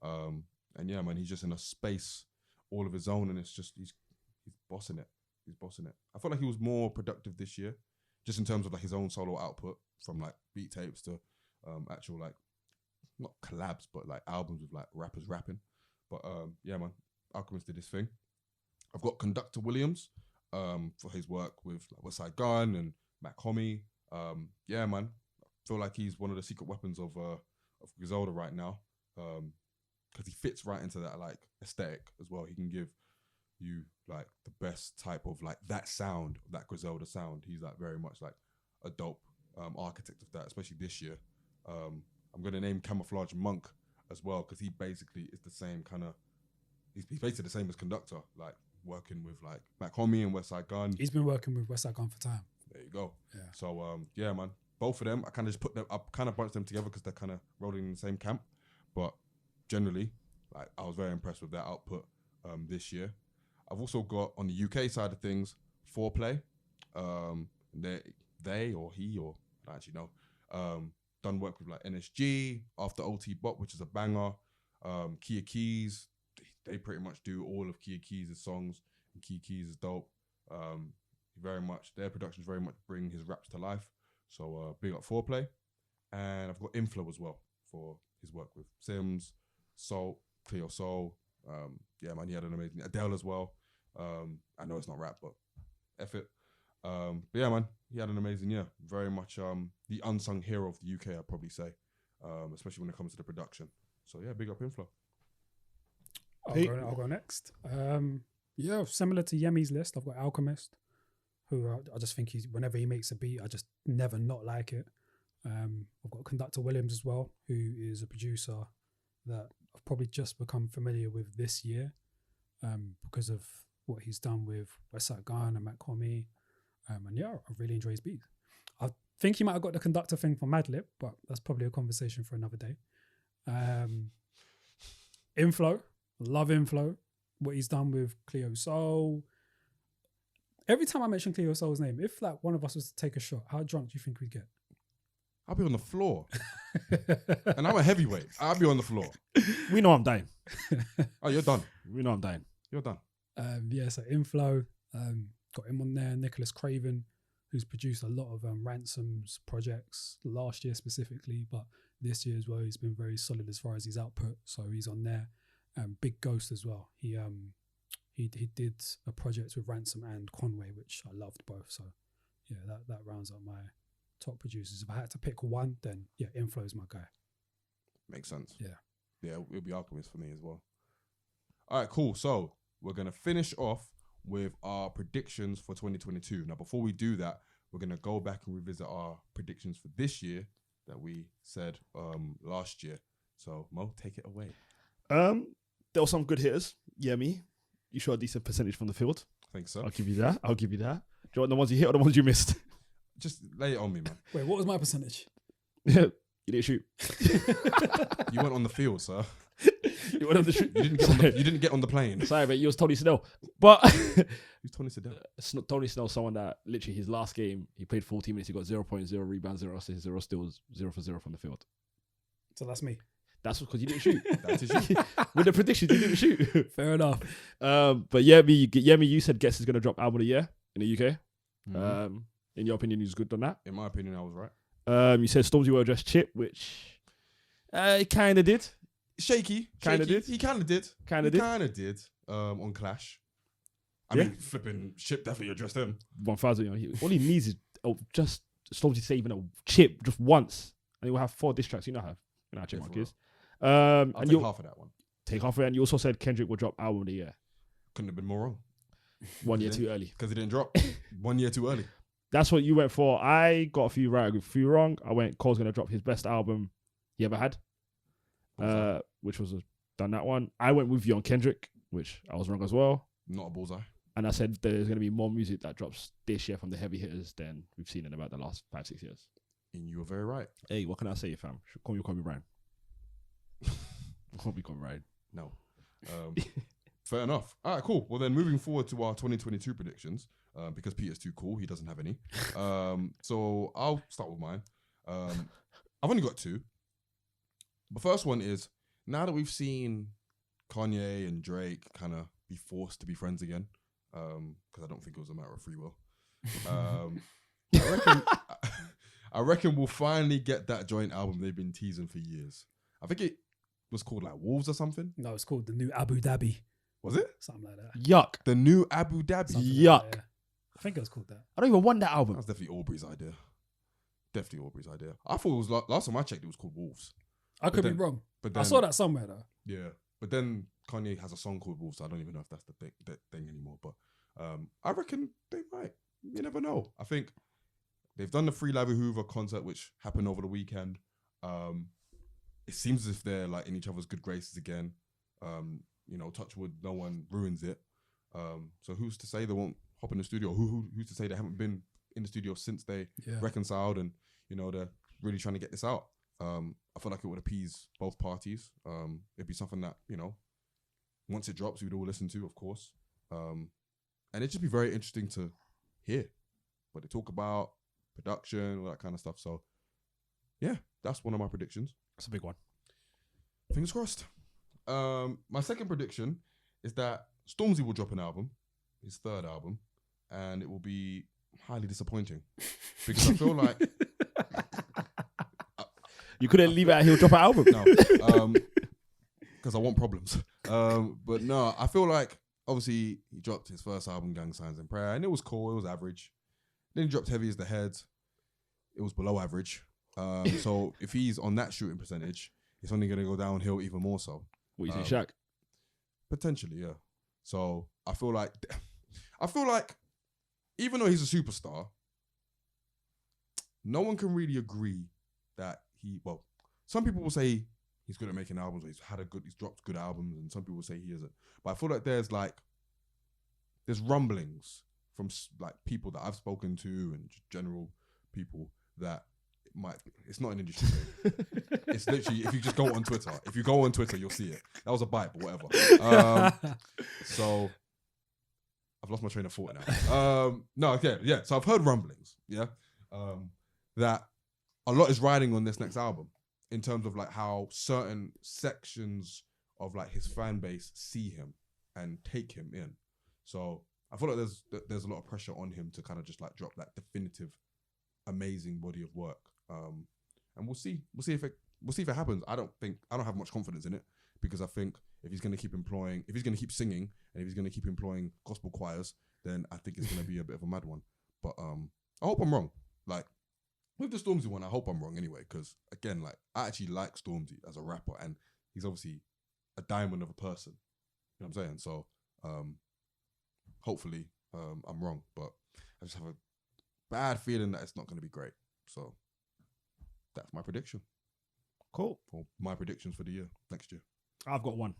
And yeah, man, he's just in a space all of his own, and it's just, he's bossing it. He's bossing it. I felt like he was more productive this year, just in terms of like his own solo output, from like beat tapes to actual like, not collabs, but like albums with like rappers rapping. But yeah, man, Alchemist did his thing. I've got Conductor Williams for his work with like West Side Gun and Matt Comey. Yeah, man, I feel like he's one of the secret weapons of Griselda right now, because he fits right into that like aesthetic as well. He can give you like the best type of like that sound, that Griselda sound. He's like very much like a dope architect of that, especially this year. I'm gonna name Camouflage Monk as well, because he basically is the same kind of. He's basically the same as Conductor, like working with like Matt Comey and West Side Gun. He's been working with West Side Gun for time. There you go. Yeah. So yeah, man, both of them. I kind of just put them. I kind of bunched them together because they're kind of rolling in the same camp. But generally, like I was very impressed with their output this year. I've also got on the UK side of things, Foreplay. They or he or I don't actually know. Done work with like NSG, After OT Bop, which is a banger. Kia Keys, they pretty much do all of Kia Keys' songs, and Kia Keys is dope. Very much their productions very much bring his raps to life. So big up Foreplay. And I've got Inflow as well for his work with Sims, Soul, Cleo Soul. Yeah, man, he had an amazing Adele as well. I know it's not rap, but F it. But yeah, man, he had an amazing year. Very much the unsung hero of the UK, I'd probably say, especially when it comes to the production. So yeah, big up Inflow. I'll go next. Yeah, similar to Yemi's list, I've got Alchemist, who I just think he's, whenever he makes a beat, I just never not like it. I've got Conductor Williams as well, who is a producer that I've probably just become familiar with this year because of what he's done with West Side Gun and Matt Comey. And yeah, I really enjoy his beats. I think he might have got the Conductor thing from Madlib, but that's probably a conversation for another day. Inflow, love Inflow. What he's done with Cleo Soul. Every time I mention Cleo Soul's name, if like one of us was to take a shot, how drunk do you think we'd get? I'll be on the floor. And I'm a heavyweight. I'll be on the floor. We know I'm dying. Oh, you're done. We know I'm dying. You're done. Yeah, so Inflow, got him on there. Nicholas Craven, who's produced a lot of Ransom's projects last year specifically, but this year as well, he's been very solid as far as his output. So he's on there. Big Ghost as well. He did a project with Ransom and Conway, which I loved both. So yeah, that rounds up my top producers. If I had to pick one, then yeah, Inflow's my guy. Makes sense. Yeah. Yeah, it'll be Alchemist for me as well. All right, cool. So we're going to finish off with our predictions for 2022. Now, before we do that, we're going to go back and revisit our predictions for this year that we said last year. So, Mo, take it away. There were some good hitters. Yeah, me. You shot a decent percentage from the field. I think so. I'll give you that. Do you want the ones you hit or the ones you missed? Just lay it on me, man. Wait, what was my percentage? You didn't shoot. You went on the field, sir. You went on the shoot. You didn't get on the plane. Sorry, but you was Tony Snell. But Who's Tony Snell? Tony Snell, someone that literally his last game, he played 14 minutes, he got 0.0 rebounds, 0 assists, 0 steals, 0 for 0 from the field. So that's me. That's because you didn't shoot. That is you. With the predictions, you didn't shoot. Fair enough. But you said Guess is going to drop album of the year in the UK. Mm-hmm. In your opinion, he's good on that. In my opinion, I was right. You said Stormzy will address Chip, which he kind of did. Shaky. Kinda did. He kind of did. Kinda did. On Clash. I mean, flipping Chip definitely addressed him. 1,000. All he needs is just Stormzy to say even a Chip just once, and he will have 4 diss tracks. You know how Chipmunk is. I'll and take half of that one. Take half of it. And you also said Kendrick will drop album of the year. Couldn't have been more wrong. 1 year too early. Because he didn't drop. 1 year too early. That's what you went for. I got a few right, a few wrong. I went Cole's going to drop his best album he ever had, which was done that one. I went with you on Kendrick, which I was wrong as well. Not a bullseye. And I said there's going to be more music that drops this year from the heavy hitters than we've seen in about the last 5-6 years. And you were very right. Hey, what can I say, fam? Call me Brian. Call me Brian. No. Fair enough. All right, cool. Well, then moving forward to our 2022 predictions, because Peter's too cool, he doesn't have any. So I'll start with mine. I've only got 2. The first one is, now that we've seen Kanye and Drake kind of be forced to be friends again, because I don't think it was a matter of free will, I reckon we'll finally get that joint album they've been teasing for years. I think it was called like Wolves or something. No, it's called the new Abu Dhabi. Was it? Something like that. Yuck. The new Abu Dhabi. Something Yuck. like that, yeah. I think it was called that. I don't even want that That album. was definitely Aubrey's idea. I thought it was last time I checked, it was called Wolves. I could be then- wrong. But then, I saw that somewhere though. Yeah, but then Kanye has a song called Wolves. So I don't even know if that's the thing anymore. But I reckon they might. You never know. I think they've done the Free Larry Hoover concert, which happened over the weekend. It seems as if they're like in each other's good graces again. Touch wood, no one ruins it. So who's to say they won't hop in the studio? Who's to say they haven't been in the studio since they reconciled and they're really trying to get this out? I feel like it would appease both parties. It'd be something that, once it drops, we'd all listen to, of course. And it'd just be very interesting to hear what they talk about, production, all that kind of stuff. So, yeah, that's one of my predictions. That's a big one. Fingers crossed. My second prediction is that Stormzy will drop an album, his 3rd album, and it will be highly disappointing. Because I feel like... You couldn't leave it at he'll drop an album. No, because I want problems. But no, I feel like obviously he dropped his first album, Gang Signs and Prayer, and it was cool. It was average. Then he dropped Heavy as the Head. It was below average. So if he's on that shooting percentage, it's only going to go downhill even more so. What you say, Shaq? Potentially, yeah. So I feel like even though he's a superstar, no one can really agree that some people will say he's good at making albums, or he's dropped good albums, and some people will say he isn't. But I feel like there's rumblings from like people that I've spoken to and just general people that it's not an industry thing. It's literally, if you just go on Twitter, you'll see it. That was a bite, but whatever. So I've lost my train of thought now. No, okay, yeah. So I've heard rumblings, yeah, that a lot is riding on this next album in terms of like how certain sections of like his fan base see him and take him in. So I feel like there's a lot of pressure on him to kind of just like drop that definitive, amazing body of work. And we'll see if it happens. I don't have much confidence in it, because I think if he's going to keep singing, and if he's going to keep employing gospel choirs, then I think it's going to be a bit of a mad one. But I hope I'm wrong. Like, With the Stormzy one, I hope I'm wrong anyway, because again, like I actually like Stormzy as a rapper, and he's obviously a diamond of a person. You know what I'm saying? So hopefully I'm wrong, but I just have a bad feeling that it's not going to be great. So that's my prediction. Cool. Or my predictions for the year, next year. I've got one.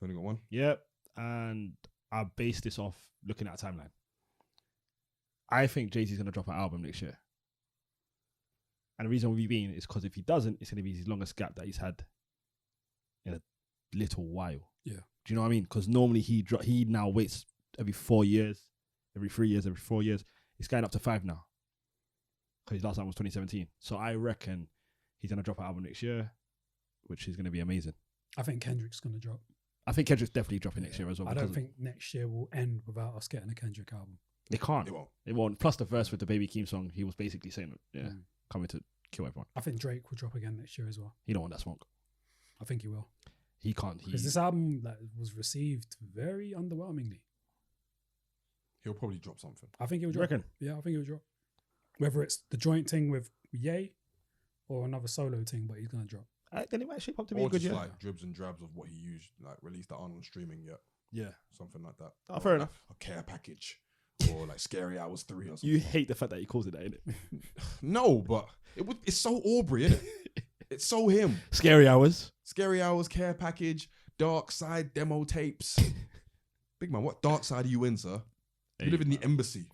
You only got one? Yep. And I based this off looking at a timeline. I think Jay-Z's going to drop an album next year. And the reason we've been is because if he doesn't, it's going to be his longest gap that he's had in a little while. Yeah. Do you know what I mean? Because normally he now waits every 4 years, every 3 years, every 4 years. It's going up to 5 now. Because his last album was 2017. So I reckon he's going to drop an album next year, which is going to be amazing. I think Kendrick's going to drop. I think Kendrick's definitely dropping next year as well. I don't think next year will end without us getting a Kendrick album. It can't. It won't. It won't. Plus the verse with the Baby Keem song, he was basically saying, coming to kill everyone. I think Drake will drop again next year as well. He don't want that smoke. I think he will. He can't. Because this album was received very underwhelmingly. He'll probably drop something. I think he'll You drop. reckon? Yeah, I think he'll drop. Whether it's the joint thing with Ye or another solo thing, but he's going to drop. Then it might shape up to be Or a good just year. like dribs and drabs of what he used, like released that aren't on streaming yet. Yeah. Something like that. Oh, Or fair enough. A care package. Or like Scary Hours 3 or something. You hate the fact that he calls it that, innit? No, but it's so Aubrey, innit? It's so him. Scary Hours. Scary Hours, care package, Dark Side demo tapes. Big man, what dark side are you in, sir? You live in the embassy.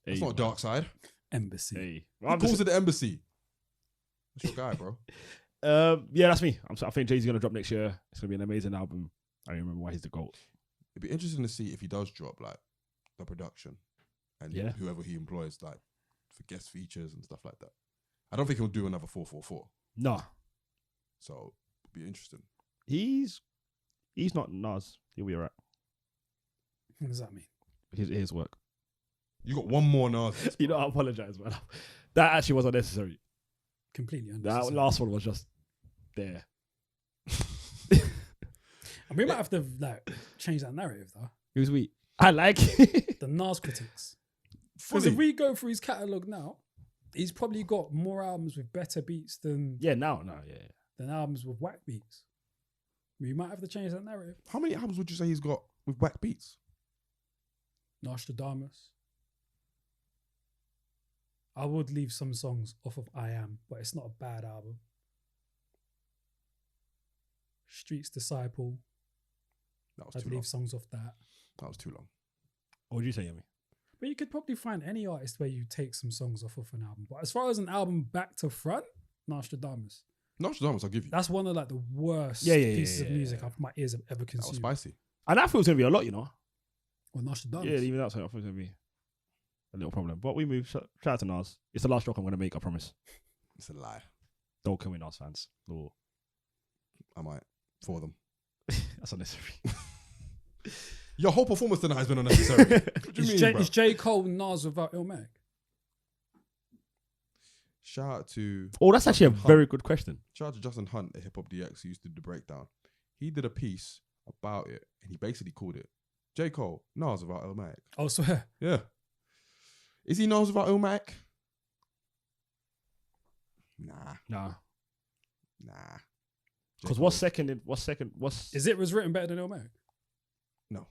That's not dark side. Embassy. Hey. He calls it the embassy. That's your guy, bro. Yeah, that's me. I think Jay-Z's going to drop next year. It's going to be an amazing album. I don't remember why he's the GOAT. It'd be interesting to see if he does drop like the production and whoever he employs like for guest features and stuff like that. I don't think he'll do another 444. No. So it'd be interesting. He's not Nas. He'll be alright. What does that mean? His work. You got one more Nas. You know, I apologize, man. That actually was unnecessary. Completely That unnecessary. last one was just there. And we might have to like change that narrative though. Who's we? I like it. The Nas critics. Because if we go through his catalogue now, he's probably got more albums with better beats than than albums with whack beats. We might have to change that narrative. How many albums would you say he's got with whack beats? Nostradamus. I would leave some songs off of I Am, but it's not a bad album. Street's Disciple. That was I'd too leave long. songs off that. That was too long. What would you say, Yemi? But you could probably find any artist where you take some songs off of an album. But as far as an album back to front, Nostradamus. Nostradamus, I'll give you. That's one of like the worst Yeah, pieces of yeah. music my ears have ever That was consumed. spicy. And I thought it was going to be a lot, you know? Well, Nostradamus. Yeah, even outside, I thought it was going to be a little problem. But we move. Shout out to Nas. It's the last joke I'm going to make, I promise. It's a lie. Don't kill me, Nas fans. No. I might. For them. That's unnecessary. Your whole performance tonight has been unnecessary. What do you mean, bro? Is J. Cole Nas without Illmatic? Shout out to... Oh, that's actually a Justin very Hunt. good question. Shout out to Justin Hunt, the Hip Hop DX, who used to do the breakdown. He did a piece about it, and he basically called it J. Cole, Nas without Illmatic. Oh, swear. Yeah. Is he Nas without Illmatic? Nah. Because what's second? Is It Was Written better than Illmatic? No.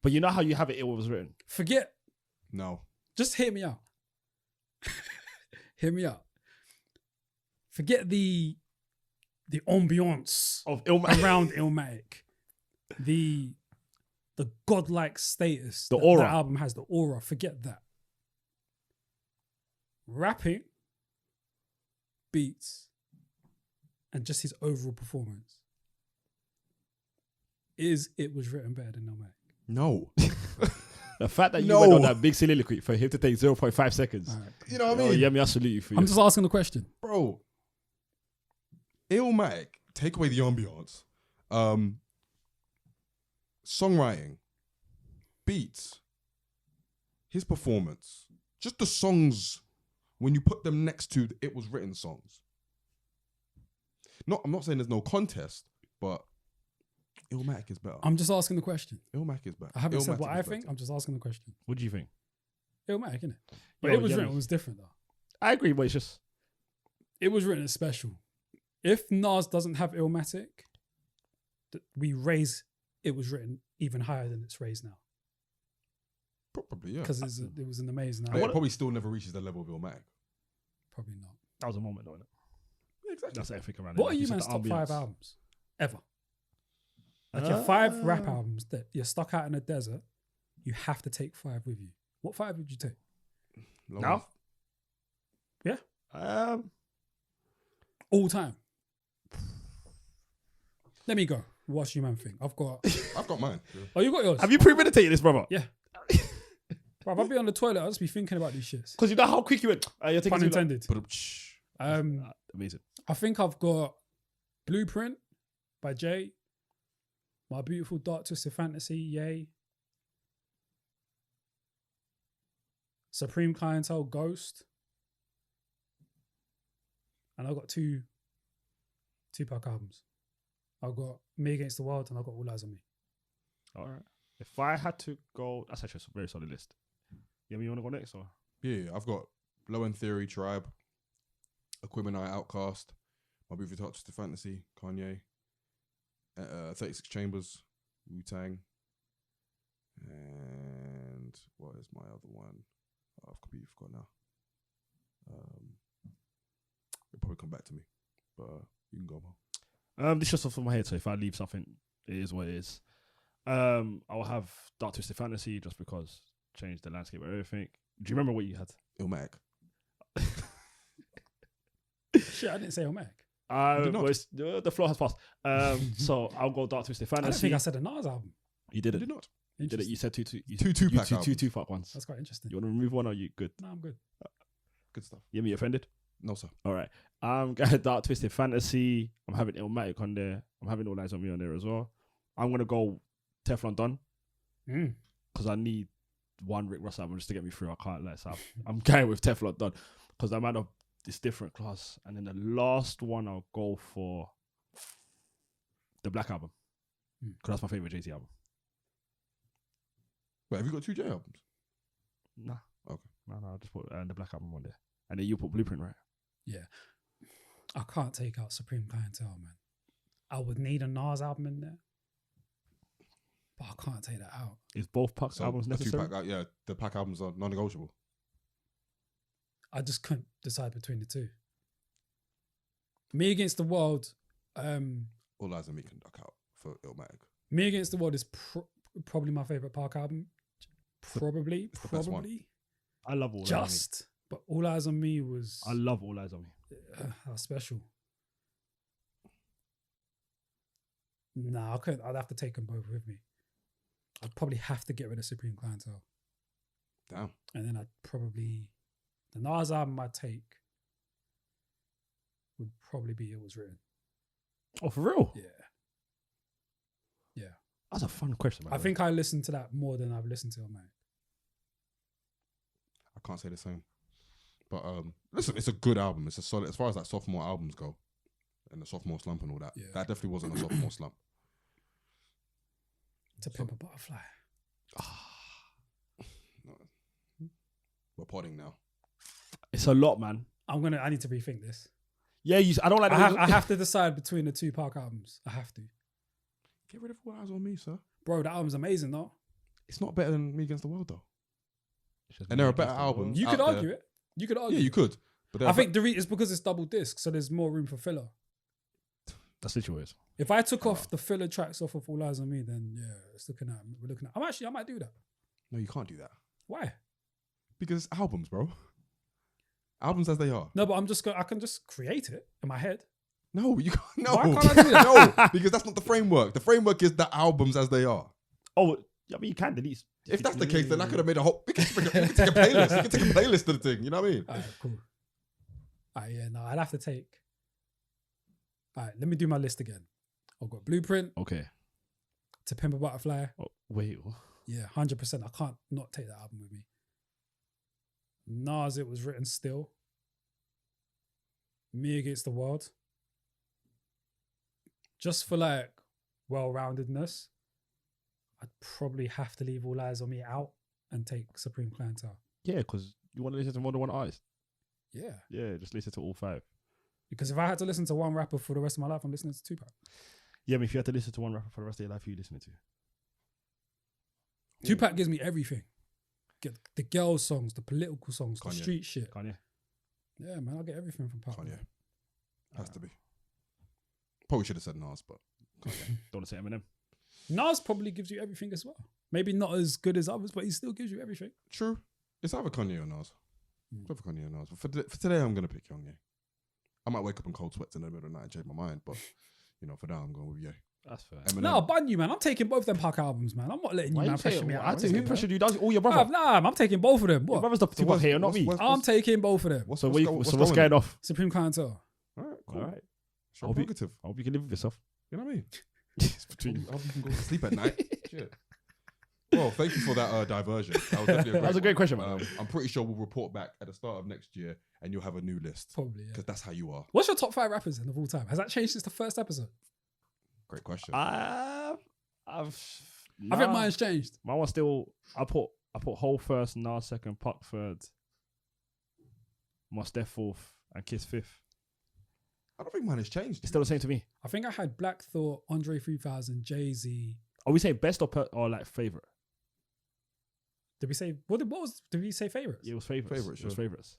But you know how you have it was written? Forget. No. Just hear me out. Hear me out. Forget the ambiance Of Illmatic. around Illmatic. The godlike status The that aura. the album has, the aura. Forget that. Rapping, beats, and just his overall performance. It was written better than Illmatic. No. The fact that you No. went on that big soliloquy for him to take 0.5 seconds. All right. You know what I mean? Yeah, me, I salute you for I'm you. just asking the question. Bro. Illmatic, take away the ambiance. Songwriting. Beats. His performance. Just the songs, when you put them next to the It Was Written songs. I'm not saying there's no contest, but Illmatic is better. I'm just asking the question. Illmatic is better. I haven't said Illmatic what I is think. better. I'm just asking the question. What do you think? Illmatic, innit? But Yo, It Was yeah, Written me. was different though. I agree, but it's just It Was Written is special. If Nas doesn't have Illmatic, we raise It Was Written even higher than it's raised now. Probably, yeah. Because it was an amazing But album. it probably still never reaches the level of Illmatic. Probably not. that was a moment, though, innit? Exactly. That's everything around it. What Like are you said, man's the top 5 ambience. albums ever? Like your 5 rap albums that you're stuck out in the desert, you have to take 5 with you. What 5 would you take? Now? Yeah. Um, All time. Let me go. What's your man think? I've got. I've got mine. Yeah. Oh, you got yours? have you premeditated this, brother? Yeah. Bro, if I be on the toilet, I'll just be thinking about these shits. Because you know how quick you went. You're taking Pun too long. intended. But Amazing. I think I've got Blueprint by Jay. My Beautiful Dark Twisted Fantasy, yay. Supreme Clientele, Ghost. And I've got two Tupac albums. I've got Me Against the World and I've got All Eyes on Me. All right. If I had to go, that's actually a very solid list. Yeah, you want to go next or? yeah, I've got Low End Theory, Tribe, Aquemini, Outcast, My Beautiful Dark Twisted Fantasy, Kanye, 36 Chambers, Wu-Tang, and what is my other one? Oh, I've completely forgot now. It'll probably come back to me, but you can go, Mo. This is just off of my head, so if I leave something, it is what it is. I'll have Dark Twisted Fantasy just because changed the landscape of everything. Do you remember what you had? Illmatic. Shit, I didn't say Omek. did not. Well, the floor has passed. So I'll go Dark Twisted I don't Fantasy. think I said a Nas album. You You didn't. did not. You did it. You said two Two Tupac two albums. Tupac ones. That's quite interesting. You want to remove one or you good? No, I'm good. Good stuff. You me offended? No, sir. All right. I'm going Dark Twisted Fantasy. I'm having Illmatic on there. I'm having All Eyes on Me on there as well. I'm going to go Teflon Don because I need one Rick Ross album just to get me through. I can't let so I'm going with Teflon Don because I'm out of this different class. And then the last one I'll go for the Black Album because that's my favorite Jay-Z album. Wait, have you got 2 J albums? Nah. Okay. No, I just put the Black Album on there. And then you put Blueprint, right? Yeah. I can't take out Supreme Clientele, man. I would need a Nas album in there. But I can't take that out. Is both Pac So albums the necessary? Tupac, yeah, the Pac albums are non-negotiable. I just couldn't decide between the two. Me Against the World, All Eyes on Me can duck out for Illmatic. Me Against the World is probably my favorite Park album. Probably. the best one. I love All Eyes on Me. Just. But All Eyes on Me was I love All Eyes on Me. special. Nah, I couldn't. I'd have to take them both with me. I'd probably have to get rid of Supreme Clientele. Damn. And then I'd probably... The Nas album I'd take would probably be It Was Written. Oh, for real? Yeah. Yeah. That's a fun question. I think I listened to that more than I've listened to Illmatic. I can't say the same. But listen, it's a good album. It's a solid, as far as like sophomore albums go, and the sophomore slump and all that. Yeah. That definitely wasn't a sophomore slump. To Pimp a Butterfly. No. We're podding now. it's a lot, man. I need to rethink this. Yeah, I don't like. I have to decide between the 2 Park albums. I have to. Get rid of All Eyes on Me, sir. Bro, that album's amazing, though. It's not better than Me Against the World, though. And there are better albums. You could out argue there. it. You could argue Yeah, you it. could. But I think it's because it's double disc, so there's more room for filler. That's literally what it is. If I took off the filler tracks off of All Eyes on Me, then yeah, we're looking at. I might do that. No, you can't do that. Why? Because it's albums, bro. Albums as they are. No, but I can just create it in my head. No, you can't. No. Why can't I do that? No, because that's not the framework. The framework is the albums as they are. Oh, I mean, you can delete. If that's the case, then I could have made a whole. We can take a playlist. We can take a playlist to the thing. You know what I mean? All right, cool. All right, yeah, no, I'd have to take. All right, let me do my list again. I've got Blueprint, Okay. To Pimp a Butterfly. Oh, wait. Yeah, 100%. I can't not take that album with me. Nas, It Was Written Still. Me Against the World. Just for like well-roundedness, I'd probably have to leave All Eyes on Me out and take Supreme Clientele. Yeah, because you want to listen to more than one artist. Yeah. Yeah, just listen to all 5. Because if I had to listen to one rapper for the rest of my life, I'm listening to Tupac. Yeah, but if you had to listen to one rapper for the rest of your life, who you listening to? Tupac gives me everything. Get the girl songs, the political songs, the Kanye. street shit. Kanye. Yeah, man, I get everything from Pac. Kanye. Has to be. Probably should have said Nas, but Kanye. Don't want to say Eminem. Nas probably gives you everything as well. Maybe not as good as others, but he still gives you everything. True. It's either Kanye or Nas. It's either Kanye or Nas. But for today, I'm going to pick Kanye. I might wake up in cold sweats in the middle of the night and change my mind, but for now, I'm going with Ye. That's fair. Eminem. No, bun you, man. I'm taking both them Pac albums, man. I'm not letting you, man, pressure me out. Who pressured you? That's all your brother. Nah, I'm taking both of them. Your What? brother's the Tupac here, not me. I'm taking both of them. What's What's going off? Supreme Clientele. All right, cool. All right. Sure, I'll be- prerogative. I hope you can live with yourself. You know what I mean? It's between I hope you can go to sleep at night. Shit. Well, thank you for that diversion. That was definitely That was a great question, man. I'm pretty sure we'll report back at the start of next year and you'll have a new list. Probably, yeah. Because that's how you are. What's your top 5 rappers then of all time? Has that changed since the first episode? Great question. I think mine's changed. Mine was still. I put Hole first, Nas second, Pac third, Mos Def fourth, and Kiss fifth. I don't think mine has changed. It's still the same to me. I think I had Black Thought, Andre 3000, Jay-Z. Are we saying best or like favorite? Did we say did we say favorites? Yeah, it was favorites. Favorites, It was sure. favorites.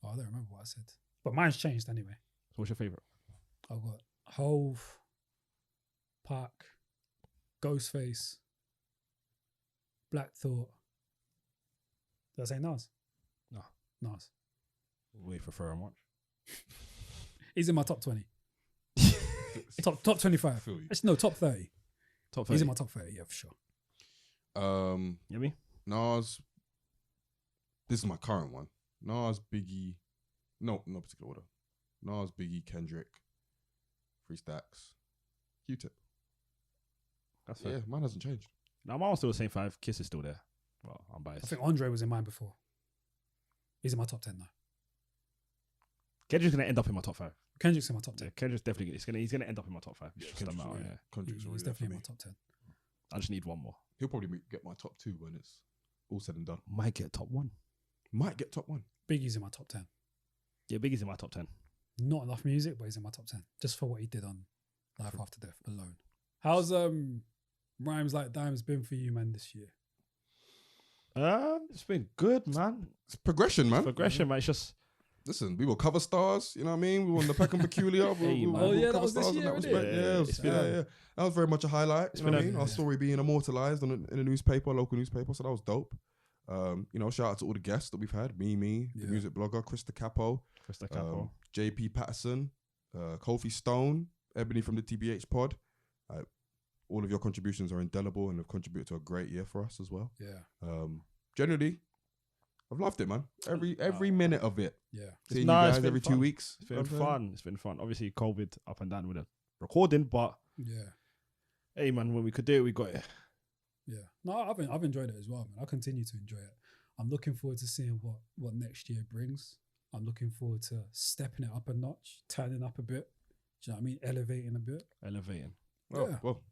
Oh, I don't remember what I said. But mine's changed anyway. So what's your favorite? I've got Hove, Pac, Ghostface, Black Thought. Did I say Nas? No. Nas. We prefer him much. He's in my top 20. top 25. I feel you. Actually, no, top 30. Top 30. He's in my top 30, yeah, for sure. You me? Nas. This is my current one. Nas, Biggie. No particular order. Nas, Biggie, Kendrick, 3 Stacks, Q-Tip. That's fair. Yeah, mine hasn't changed. Now mine was still the same 5. Kiss is still there. Well, I'm I biased. think Andre was in mine before. He's in my top 10 now. Kendrick's gonna end up in my top 5. Kendrick's in my top 10. Yeah, Kendrick's definitely he's gonna end up in my top 5. Yeah, Just them out, Kendrick's yeah. Kendrick's He's already there for definitely in me. my top 10. I just need one more. He'll probably get my top 2 when it's all said and done. Might get top 1. Might get top 1. Biggie's in my top 10. Yeah, Biggie's in my top 10. Not enough music, but he's in my top 10. Just for what he did on Life After Death alone. How's Rhymes Like Dimes been for you, man, this year? It's been good, man. It's progression, man. Progression, man. It's just Listen, we were cover stars, you know what I mean? We were on the Pack and Peculiar. Hey, man. Oh, yeah, that cover was this stars in year, that innit? respect. Yeah, It's been yeah. That was very much a highlight. You know what I been mean? a- Our story being immortalized in a newspaper, local newspaper, so that was dope. Shout out to all the guests that we've had. Mimi, the Yeah. music blogger, Krista Capo, Krista Capo. JP Patterson, Kofi Stone, Ebony from the TBH pod. All of your contributions are indelible and have contributed to a great year for us as well. Yeah. Generally, I've loved it, man. Every minute of it. Yeah. Seeing you nice, guys it's been every fun. 2 weeks. It's been fun. It's been fun. Obviously, COVID up and down with the recording, but Yeah. hey, man, when we could do it, we got it. Yeah. No, I've enjoyed it as well, man. I'll continue to enjoy it. I'm looking forward to seeing what next year brings. I'm looking forward to stepping it up a notch, turning up a bit. Do you know what I mean? Elevating a bit. Elevating. Yeah. Well,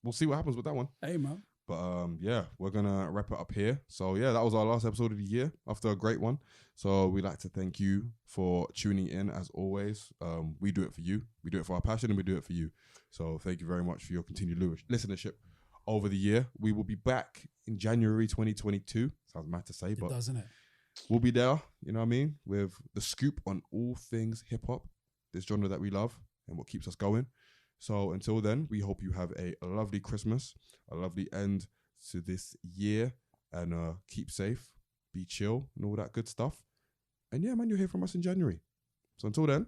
we'll see what happens with that one. Hey, man. But yeah, we're gonna wrap it up here. So yeah, that was our last episode of the year after a great one. So we'd like to thank you for tuning in as always. We do it for you. We do it for our passion and we do it for you. So thank you very much for your continued listenership over the year. We will be back in January 2022. Sounds mad to say, It but does, innit? we'll be there, you know what I mean, with the scoop on all things hip hop, this genre that we love and what keeps us going. So until then, we hope you have a lovely Christmas, a lovely end to this year, and keep safe, be chill, and all that good stuff. And yeah, man, you'll hear from us in January. So until then,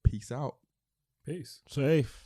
peace out. Peace. Safe.